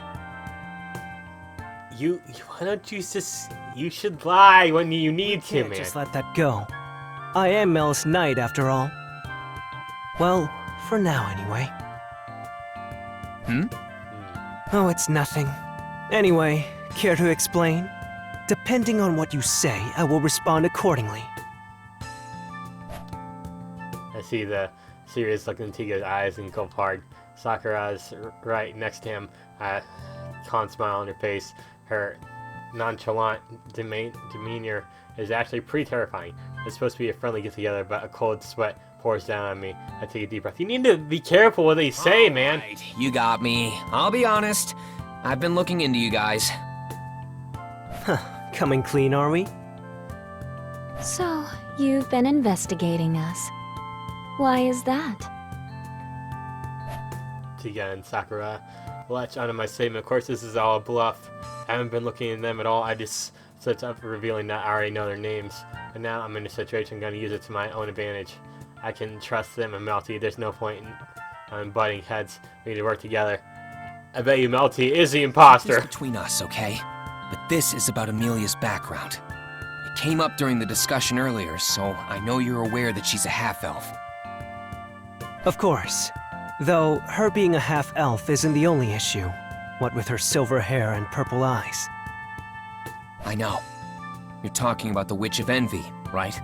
You why don't you just You should lie when you need to, Can't man. just let that go. I am Mel's knight, after all. Well, for now, anyway. Oh, it's nothing. Anyway, care to explain? Depending on what you say, I will respond accordingly. I see the serious look in Tiga's eyes and gulp hard. Sakura's right next to him, calm smile on her face. Her nonchalant demeanor is actually pretty terrifying. It's supposed to be a friendly get-together, but a cold sweat pours down on me. I take a deep breath. You need to be careful what they say, man. Right, you got me. I'll be honest. I've been looking into you guys. Huh, coming clean, are we? So, you've been investigating us. Why is that? Tiga and Sakura latch onto my statement. Of course, this is all a bluff. I haven't been looking at them at all. I just slipped up revealing that I already know their names. And now I'm in a situation I'm going to use it to my own advantage. I can trust them and Melty. There's no point in butting heads. We need to work together. I bet you Melty is the imposter. This between us, okay? But this is about Amelia's background. It came up during the discussion earlier, so I know you're aware that she's a half-elf. Of course. Though, her being a half-elf isn't the only issue. What with her silver hair and purple eyes. I know. You're talking about the Witch of Envy, right?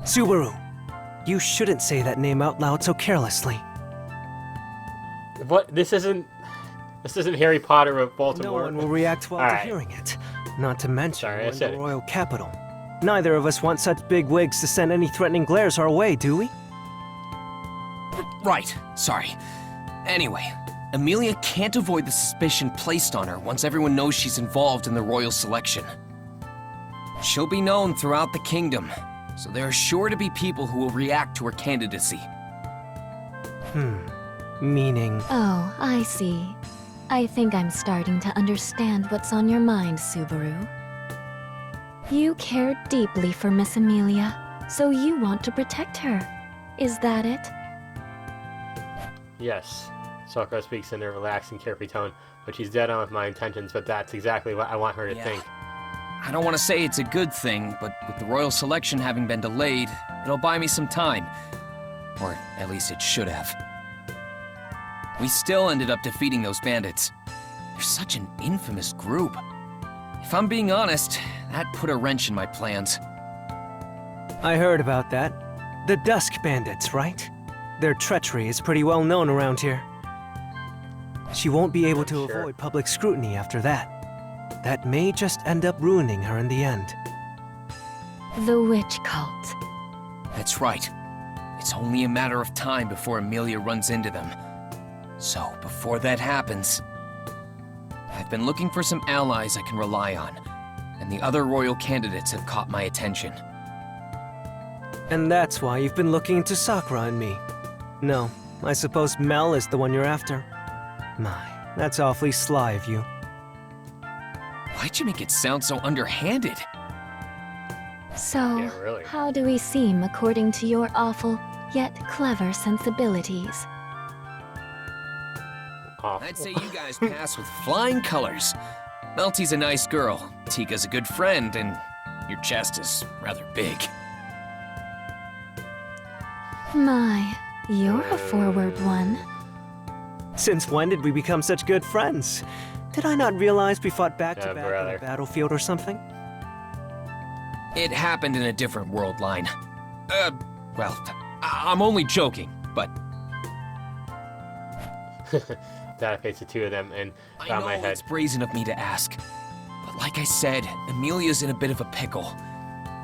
Subaru, you shouldn't say that name out loud so carelessly. What? This isn't Harry Potter of No Baltimore. one will react well to hearing it. Not to mention, we're in the royal capital. Neither of us want such big wigs to send any threatening glares our way, do we? Right, sorry. Anyway, Amelia can't avoid the suspicion placed on her once everyone knows she's involved in the royal selection. She'll be known throughout the kingdom, so there are sure to be people who will react to her candidacy. Meaning? Oh, I see. I think I'm starting to understand what's on your mind, Subaru. You care deeply for Miss Amelia, so you want to protect her. Is that it? Yes. Sakura speaks in a relaxed and carefree tone, but she's dead on with my intentions, but that's exactly what I want her to think. I don't want to say it's a good thing, but with the royal selection having been delayed, it'll buy me some time. Or at least it should have. We still ended up defeating those bandits. They're such an infamous group. If I'm being honest, that put a wrench in my plans. I heard about that. The Dusk Bandits, right? Their treachery is pretty well known around here. She won't be able to avoid public scrutiny after that. That may just end up ruining her in the end. The witch cult. That's right. It's only a matter of time before Amelia runs into them. So, before that happens, I've been looking for some allies I can rely on, and the other royal candidates have caught my attention. And that's why you've been looking into Sakura and me. No, I suppose Mel is the one you're after. My, that's awfully sly of you. Why'd you make it sound so underhanded? So, Yeah, really. how do we seem according to your awful, yet clever sensibilities? Awful. I'd say you guys pass with flying colors. Melty's a nice girl, Tika's a good friend, and your chest is rather big. My, you're a forward one. Since when did we become such good friends? Did I not realize we fought back-to-back on a battlefield or something? It happened in a different world line. Well, I'm only joking, but... That face the two of them and I got know my head. it's brazen of me to ask, but like I said, Amelia's in a bit of a pickle.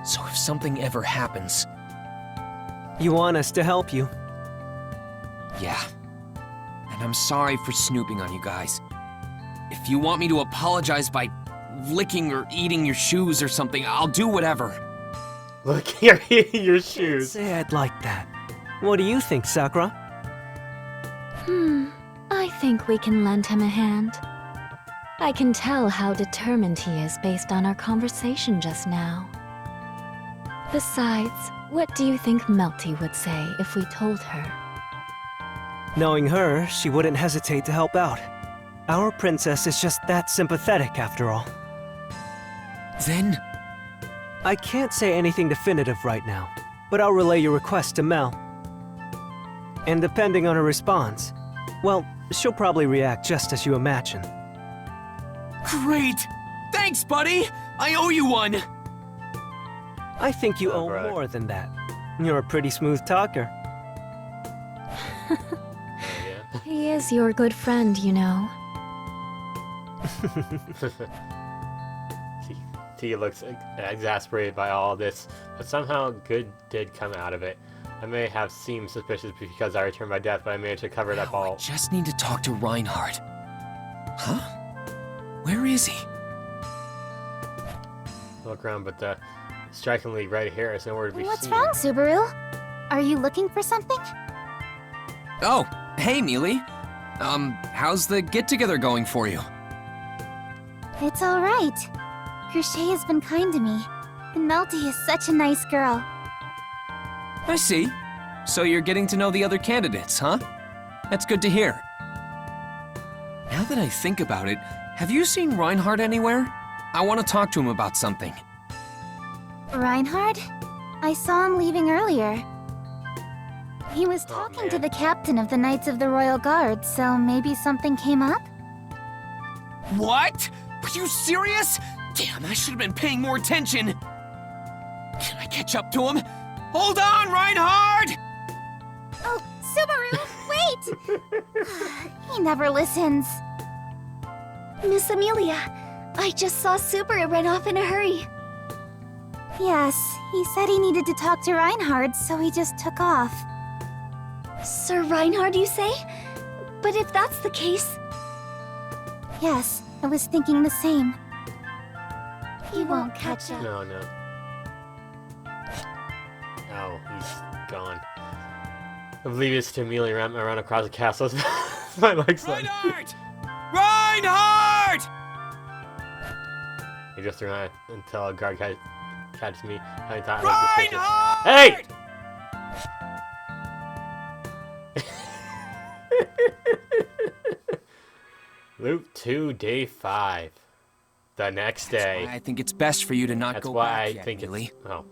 So if something ever happens... You want us to help you? Yeah. And I'm sorry for snooping on you guys. If you want me to apologize by licking or eating your shoes or something, I'll do whatever. Look, you're eating your shoes. Say I'd like that. What do you think, Sakura? I think we can lend him a hand. I can tell how determined he is based on our conversation just now. Besides, what do you think Melty would say if we told her? Knowing her, she wouldn't hesitate to help out. Our princess is just that sympathetic, after all. Then? I can't say anything definitive right now, but I'll relay your request to Mel. And depending on her response, well, she'll probably react just as you imagine. Great! Thanks, buddy! I owe you one! I think you owe more than that. You're a pretty smooth talker. He is your good friend, you know. T looks exasperated by all this, but somehow good did come out of it. I may have seemed suspicious because I returned by death, but I managed to cover it up all. I just need to talk to Reinhardt. Huh? Where is he? Look around, but the strikingly red hair is nowhere to be What's seen. wrong, Subaru? Are you looking for something? Oh, hey, Mealy. How's the get-together going for you? It's alright. Crochet has been kind to me, and Melty is such a nice girl. I see. So you're getting to know the other candidates, huh? That's good to hear. Now that I think about it, have you seen Reinhardt anywhere? I want to talk to him about something. Reinhardt? I saw him leaving earlier. He was talking to the captain of the Knights of the Royal Guard, so maybe something came up? What? Are you serious? Damn, I should have been paying more attention. Can I catch up to him? Hold on, Reinhardt! Oh, Subaru, wait! He never listens. Miss Amelia, I just saw Subaru run off in a hurry. Yes, he said he needed to talk to Reinhardt, so he just took off. Sir Reinhardt, you say? But if that's the case... Yes, I was thinking the same. He won't catch up. No. Oh, he's gone. I believe it's to Amelia around across the castle. My legs like. Reinhardt! Reinhardt! He just ran until a guard catches me. I thought Reinhardt! Hey! Loop 2, day 5. The next day. I think it's best for you to not go back yet, Mealy. Oh.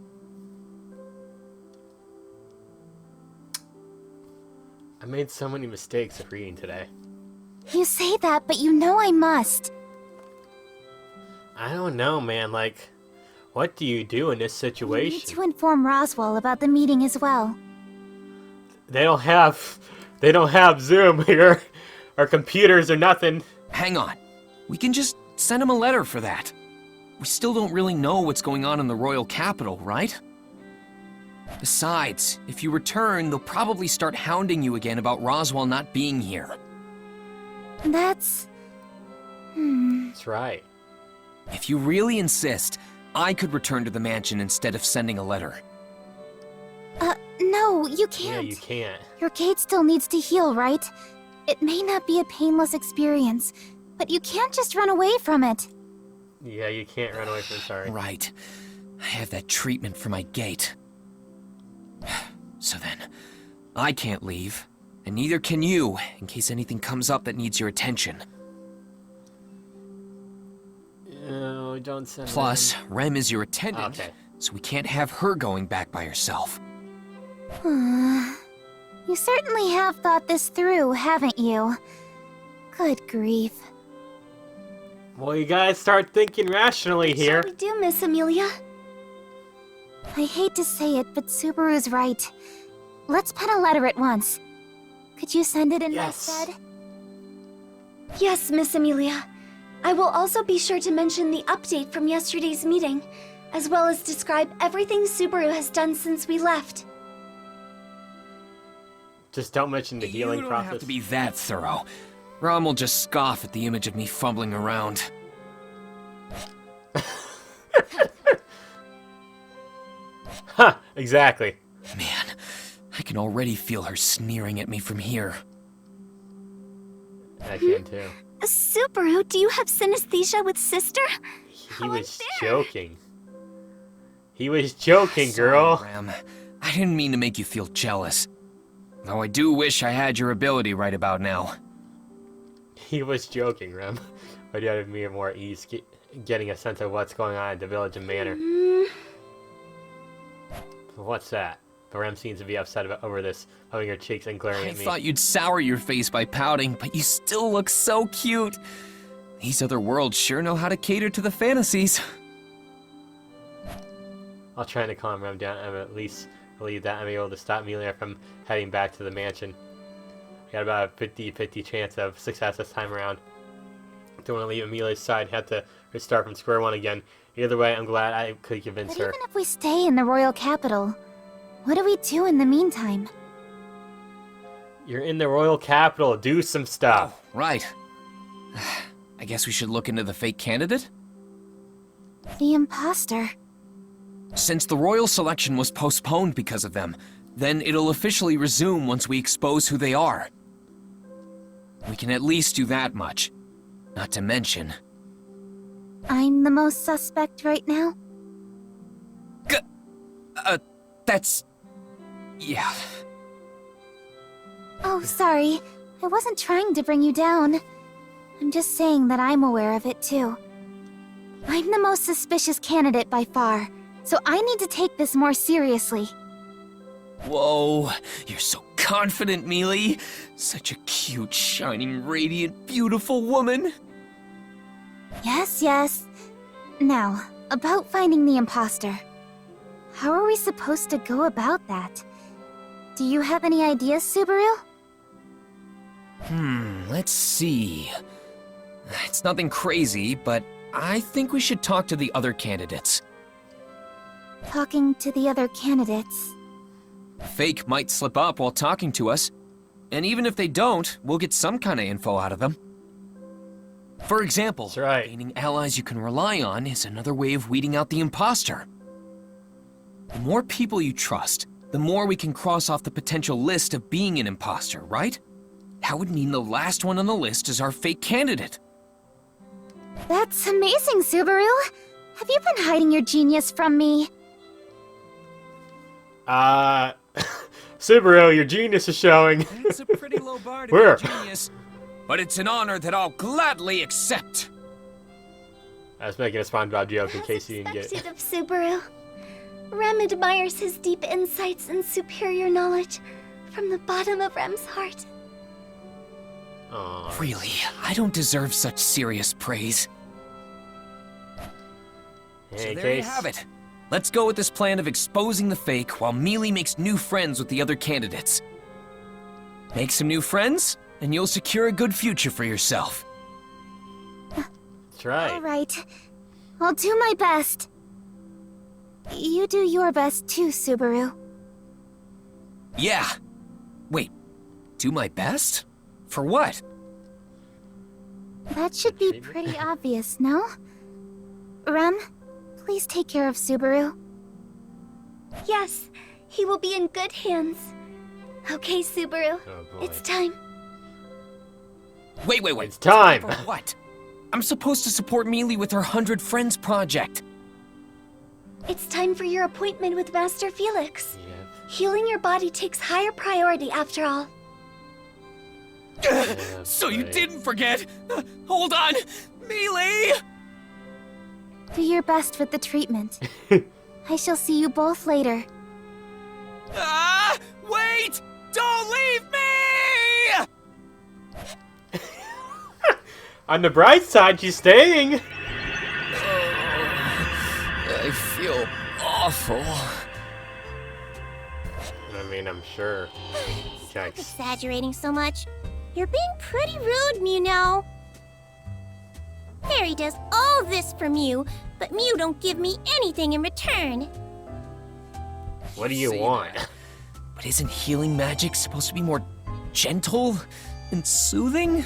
I made so many mistakes of reading today. You say that, but you know I must. I don't know, man. Like, what do you do in this You situation? need to inform Roswell about the meeting as well. They don't have Zoom here, or computers or nothing. Hang on. We can just send him a letter for that. We still don't really know what's going on in the royal capital, right? Besides, if you return, they'll probably start hounding you again about Roswell not being here. That's... That's right. If you really insist, I could return to the mansion instead of sending a letter. No, you can't. Yeah, you can't. Your gate still needs to heal, right? It may not be a painless experience, but you can't just run away from it. Yeah, you can't run away from it, sorry. Right. I have that treatment for my gate. So then, I can't leave, and neither can you, in case anything comes up that needs your attention. No, don't send Plus, them. Rem is your attendant, so we can't have her going back by herself. You certainly have thought this through, haven't you? Good grief. Well, you guys start thinking rationally here. Shall we do, Miss Amelia? I hate to say it, but Subaru's right. Let's pen a letter at once. Could you send it in my stead? Yes, Miss Amelia. I will also be sure to mention the update from yesterday's meeting, as well as describe everything Subaru has done since we left. Just don't mention the healing You don't process. have to be that thorough. Rom will just scoff at the image of me fumbling around. Ha! Exactly. Man, I can already feel her sneering at me from here. I can too. Subaru, do you have synesthesia with Sister? He was joking. He was joking, girl. Sorry, Ram. I didn't mean to make you feel jealous. Though I do wish I had your ability right about now. He was joking, Rem. But you had me more ease getting a sense of what's going on at the village and manor. What's that? Rem seems to be upset over this, hugging her cheeks and glaring I at me. thought you'd sour your face by pouting, but you still look so cute. These other worlds sure know how to cater to the fantasies. I'll try to calm Rem down and at least believe that I'm able to stop Amelia from heading back to the mansion. I got about a 50-50 chance of success this time around. Don't want to leave Amelia's side, have to restart from square one again. Either way, I'm glad I could convince her. But even if we stay in the royal capital, what do we do in the meantime? You're in the royal capital, do some stuff. Oh, right. I guess we should look into the fake candidate? The imposter. Since the royal selection was postponed because of them, then it'll officially resume once we expose who they are. We can at least do that much. Not to mention... I'm the most suspect right now? That's... yeah. Oh, sorry. I wasn't trying to bring you down. I'm just saying that I'm aware of it too. I'm the most suspicious candidate by far, so I need to take this more seriously. Whoa, you're so confident, Mealy. Such a cute, shining, radiant, beautiful woman. Yes, yes. Now, about finding the imposter. How are we supposed to go about that? Do you have any ideas, Subaru? Let's see. It's nothing crazy, but I think we should talk to the other candidates. Talking to the other candidates. Fake might slip up while talking to us, and even if they don't, we'll get some kind of info out of them. For example, gaining allies you can rely on is another way of weeding out the imposter. The more people you trust, the more we can cross off the potential list of being an imposter, right? That would mean the last one on the list is our fake candidate. That's amazing, Subaru! Have you been hiding your genius from me? Subaru, your genius is showing. It's a pretty low bar to be a genius, but it's an honor that I'll gladly accept. I was making a SpongeBob joke in case you didn't get it. Of Subaru. Rem admires his deep insights and superior knowledge from the bottom of Rem's heart. Aww. Really, I don't deserve such serious praise. So there you have it. Let's go with this plan of exposing the fake while Mealy makes new friends with the other candidates. Make some new friends, and you'll secure a good future for yourself. That's right. Alright. I'll do my best. You do your best too, Subaru. Yeah. Wait, do my best? For what? That should be pretty obvious, no? Rem, please take care of Subaru. Yes, he will be in good hands. Okay, Subaru, it's time. Wait. It's time! For what? I'm supposed to support Mealy with her 100 Friends project. It's time for your appointment with Master Felix. Yep. Healing your body takes higher priority after all. So you didn't forget! Hold on! Mealy! Do your best with the treatment. I shall see you both later. Ah! Wait! Don't leave me! On the bright side, she's staying! I feel awful. I mean, I'm sure. Stop exaggerating so much. You're being pretty rude, Mew now. Harry does all this for Mew, but Mew don't give me anything in return. What do you want? But isn't healing magic supposed to be more gentle and soothing?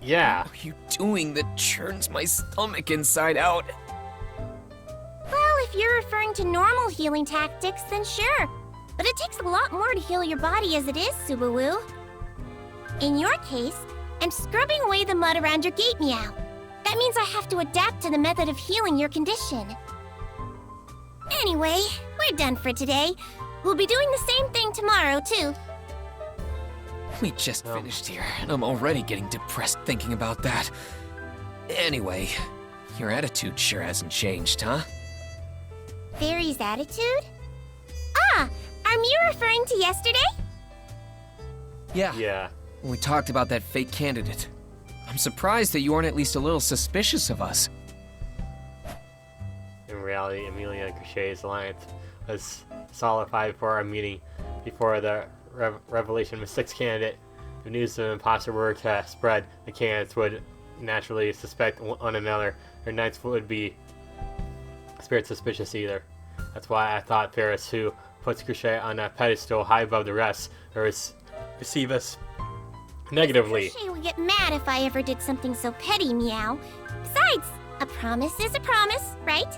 Yeah. What are you doing that churns my stomach inside out? Well, if you're referring to normal healing tactics, then sure. But it takes a lot more to heal your body as it is, Subaru. In your case, I'm scrubbing away the mud around your gate, Meow. That means I have to adapt to the method of healing your condition. Anyway, we're done for today. We'll be doing the same thing tomorrow, too. We just finished here, and I'm already getting depressed thinking about that. Anyway, Your attitude sure hasn't changed, huh? Fairy's attitude? Ah, are you referring to yesterday? Yeah. Yeah. When we talked about that fake candidate. I'm surprised that you aren't at least a little suspicious of us. In reality, Amelia and Crochet's alliance was solidified for our meeting before the revelation of a sixth candidate. If news of an imposter were to spread, the candidates would naturally suspect one another. Their knights would be spirit suspicious either. That's why I thought Ferris, who puts Crochet on a pedestal high above the rest, or receive us negatively. Crochet would get mad if I ever did something so petty, Meow. Besides, a promise is a promise, right?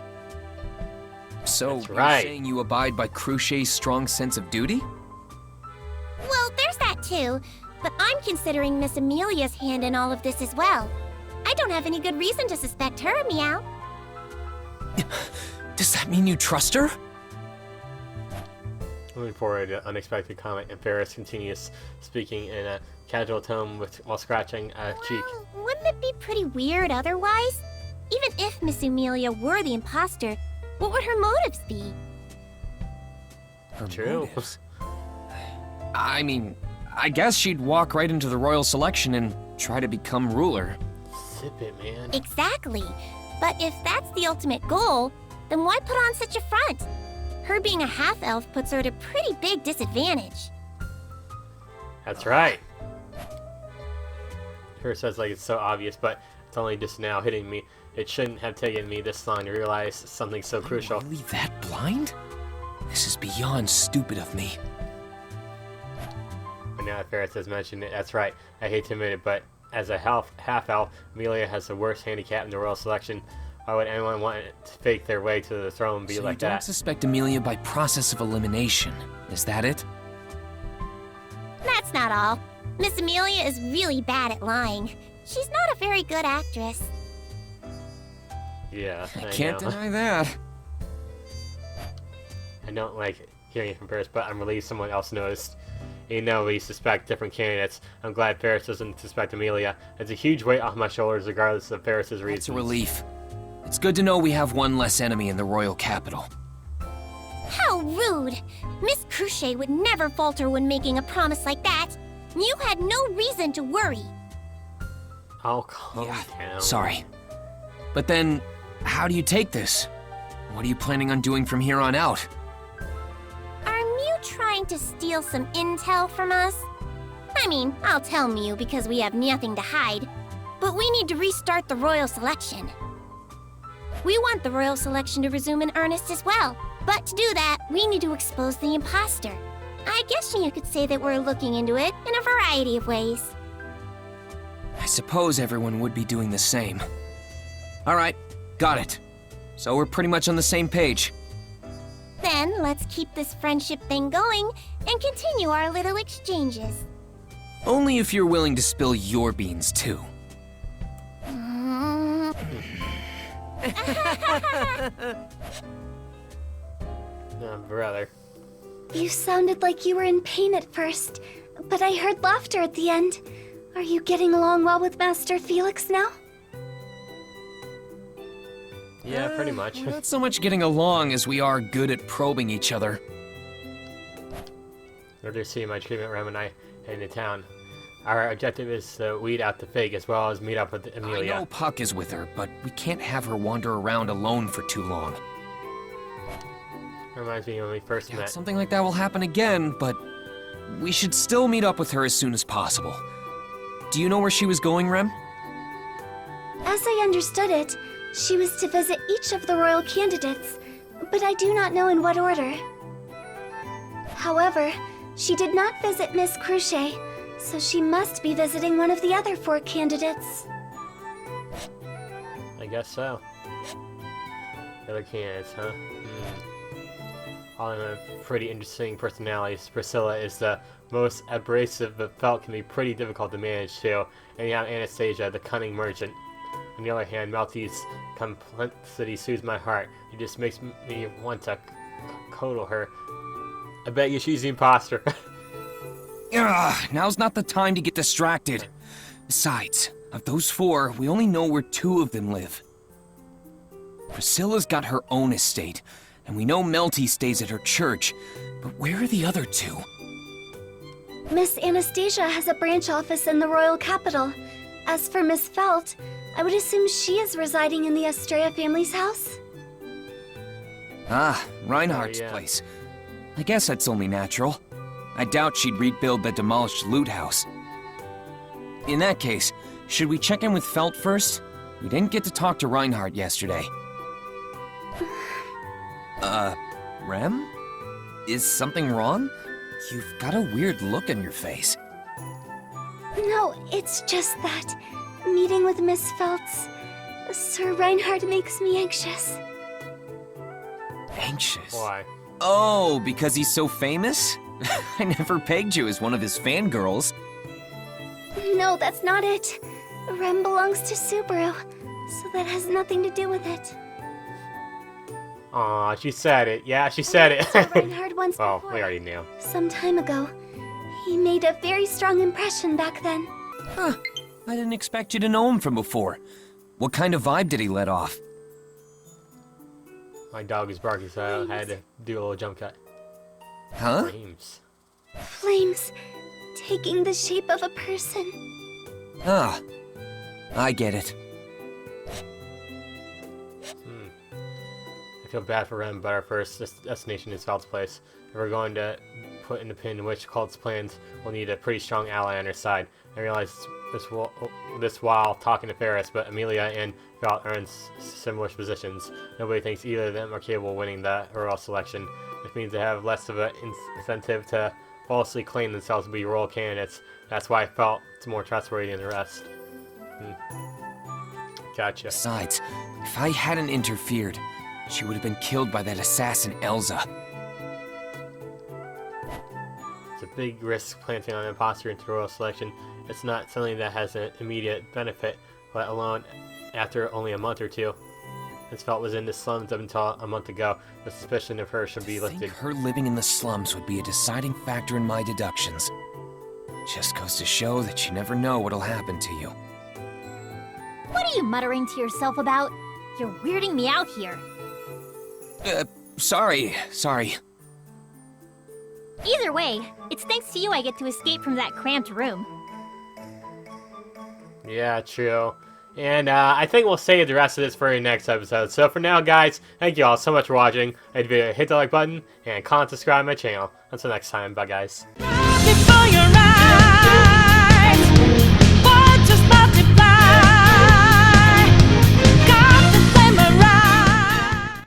So, That's you're right. saying you abide by Crochet's strong sense of duty? Well, there's that too. But I'm considering Miss Amelia's hand in all of this as well. I don't have any good reason to suspect her, Meow. Does that mean you trust her? Moving forward, an unexpected comment, and Ferris continues speaking in a casual tone while scratching a cheek. Wouldn't it be pretty weird otherwise? Even if Miss Amelia were the imposter, what would her motives be? Her True. motives? I mean, I guess she'd walk right into the royal selection and try to become ruler. Sip it, man. Exactly. But if that's the ultimate goal, then why put on such a front? Her being a half-elf puts her at a pretty big disadvantage. That's right. Ferris says like it's so obvious, but it's only just now hitting me. It shouldn't have taken me this long to realize something so crucial. Really that blind? This is beyond stupid of me. But now that Ferris has mentioned it, that's right. I hate to admit it, but as a half-elf, Amelia has the worst handicap in the royal selection. Why would anyone want to fake their way to the throne and be So like you don't that? suspect Amelia by process of elimination, is that it? That's not all. Miss Amelia is really bad at lying. She's not a very good actress. Yeah, I Can't know. deny that. I don't like hearing it from Ferris, but I'm relieved someone else noticed. Even though we suspect different candidates, I'm glad Ferris doesn't suspect Amelia. It's a huge weight off my shoulders regardless of Ferris's reasons. It's a relief. It's good to know we have one less enemy in the royal capital. How rude! Miss Crochet would never falter when making a promise like that. You had no reason to worry. I'll calm down. Sorry. But then, how do you take this? What are you planning on doing from here on out? Are Mew trying to steal some intel from us? I mean, I'll tell Mew because we have nothing to hide. But we need to restart the royal selection. We want the royal selection to resume in earnest as well. But to do that, we need to expose the imposter. I guess you could say that we're looking into it in a variety of ways. I suppose everyone would be doing the same. Alright, got it. So we're pretty much on the same page. Then let's keep this friendship thing going and continue our little exchanges. Only if you're willing to spill your beans too. Brother. You sounded like you were in pain at first, but I heard laughter at the end. Are you getting along well with Master Felix now? Yeah, pretty much. We're not so much getting along as we are good at probing each other. Order to see my treatment room and I head into town. Our objective is to weed out the fake as well as meet up with Amelia. I know Puck is with her, but we can't have her wander around alone for too long. Reminds me when we first met. Something like that will happen again, but we should still meet up with her as soon as possible. Do you know where she was going, Rem? As I understood it, she was to visit each of the royal candidates, but I do not know in what order. However, she did not visit Miss Crochet, so she must be visiting one of the other 4 candidates. I guess so. The other candidates, huh? All in a pretty interesting personalities. Priscilla is the most abrasive, but felt can be pretty difficult to manage too. And you have Anastasia, the cunning merchant. On the other hand, Maltese complexity soothes my heart. It just makes me want to coddle her. I bet you she's the imposter. Now's not the time to get distracted. Besides, of those 4, we only know where 2 of them live. Priscilla's got her own estate, and we know Melty stays at her church, but where are the other two? Miss Anastasia has a branch office in the royal capital. As for Miss Felt, I would assume she is residing in the Estrella family's house. Ah, Reinhardt's place. I guess that's only natural. I doubt she'd rebuild the demolished loot house. In that case, should we check in with Felt first? We didn't get to talk to Reinhardt yesterday. Rem? Is something wrong? You've got a weird look on your face. No, it's just that meeting with Miss Felt's Sir Reinhardt makes me anxious. Anxious? Why? Oh, because he's so famous? I never pegged you as one of his fangirls. No, that's not it. Rem belongs to Subaru, so that has nothing to do with it. Aw, she said it. Yeah, she said it. Reinhardt once well, before. we already knew. Some time ago. He made a very strong impression back then. Huh. I didn't expect you to know him from before. What kind of vibe did he let off? My dog is barking, so I had to do a little jump cut. Huh? Flames. Flames taking the shape of a person. Ah, I get it. I feel bad for Rem, but our first destination is Felt's place. If we're going to put in the pin which cult's plans, we'll need a pretty strong ally on our side. I realized this while talking to Ferris, but Amelia and Felt are in similar positions. Nobody thinks either of them are capable of winning the royal selection, which means they have less of an incentive to falsely claim themselves to be royal candidates. That's why I felt it's more trustworthy than the rest. Gotcha. Besides, if I hadn't interfered, she would have been killed by that assassin Elza. It's a big risk planting on an imposter into royal selection. It's not something that has an immediate benefit, let alone after only a month or two. As Felt was in the slums up until a month ago, the suspicion of her should be I lifted. think her living in the slums would be a deciding factor in my deductions. Just goes to show that you never know what'll happen to you. What are you muttering to yourself about? You're weirding me out here. Sorry. Either way, it's thanks to you I get to escape from that cramped room. Yeah, true. And I think we'll save the rest of this for the next episode. So for now, guys, thank you all so much for watching. Hit the like button and comment, subscribe to my channel. Until next time, bye guys.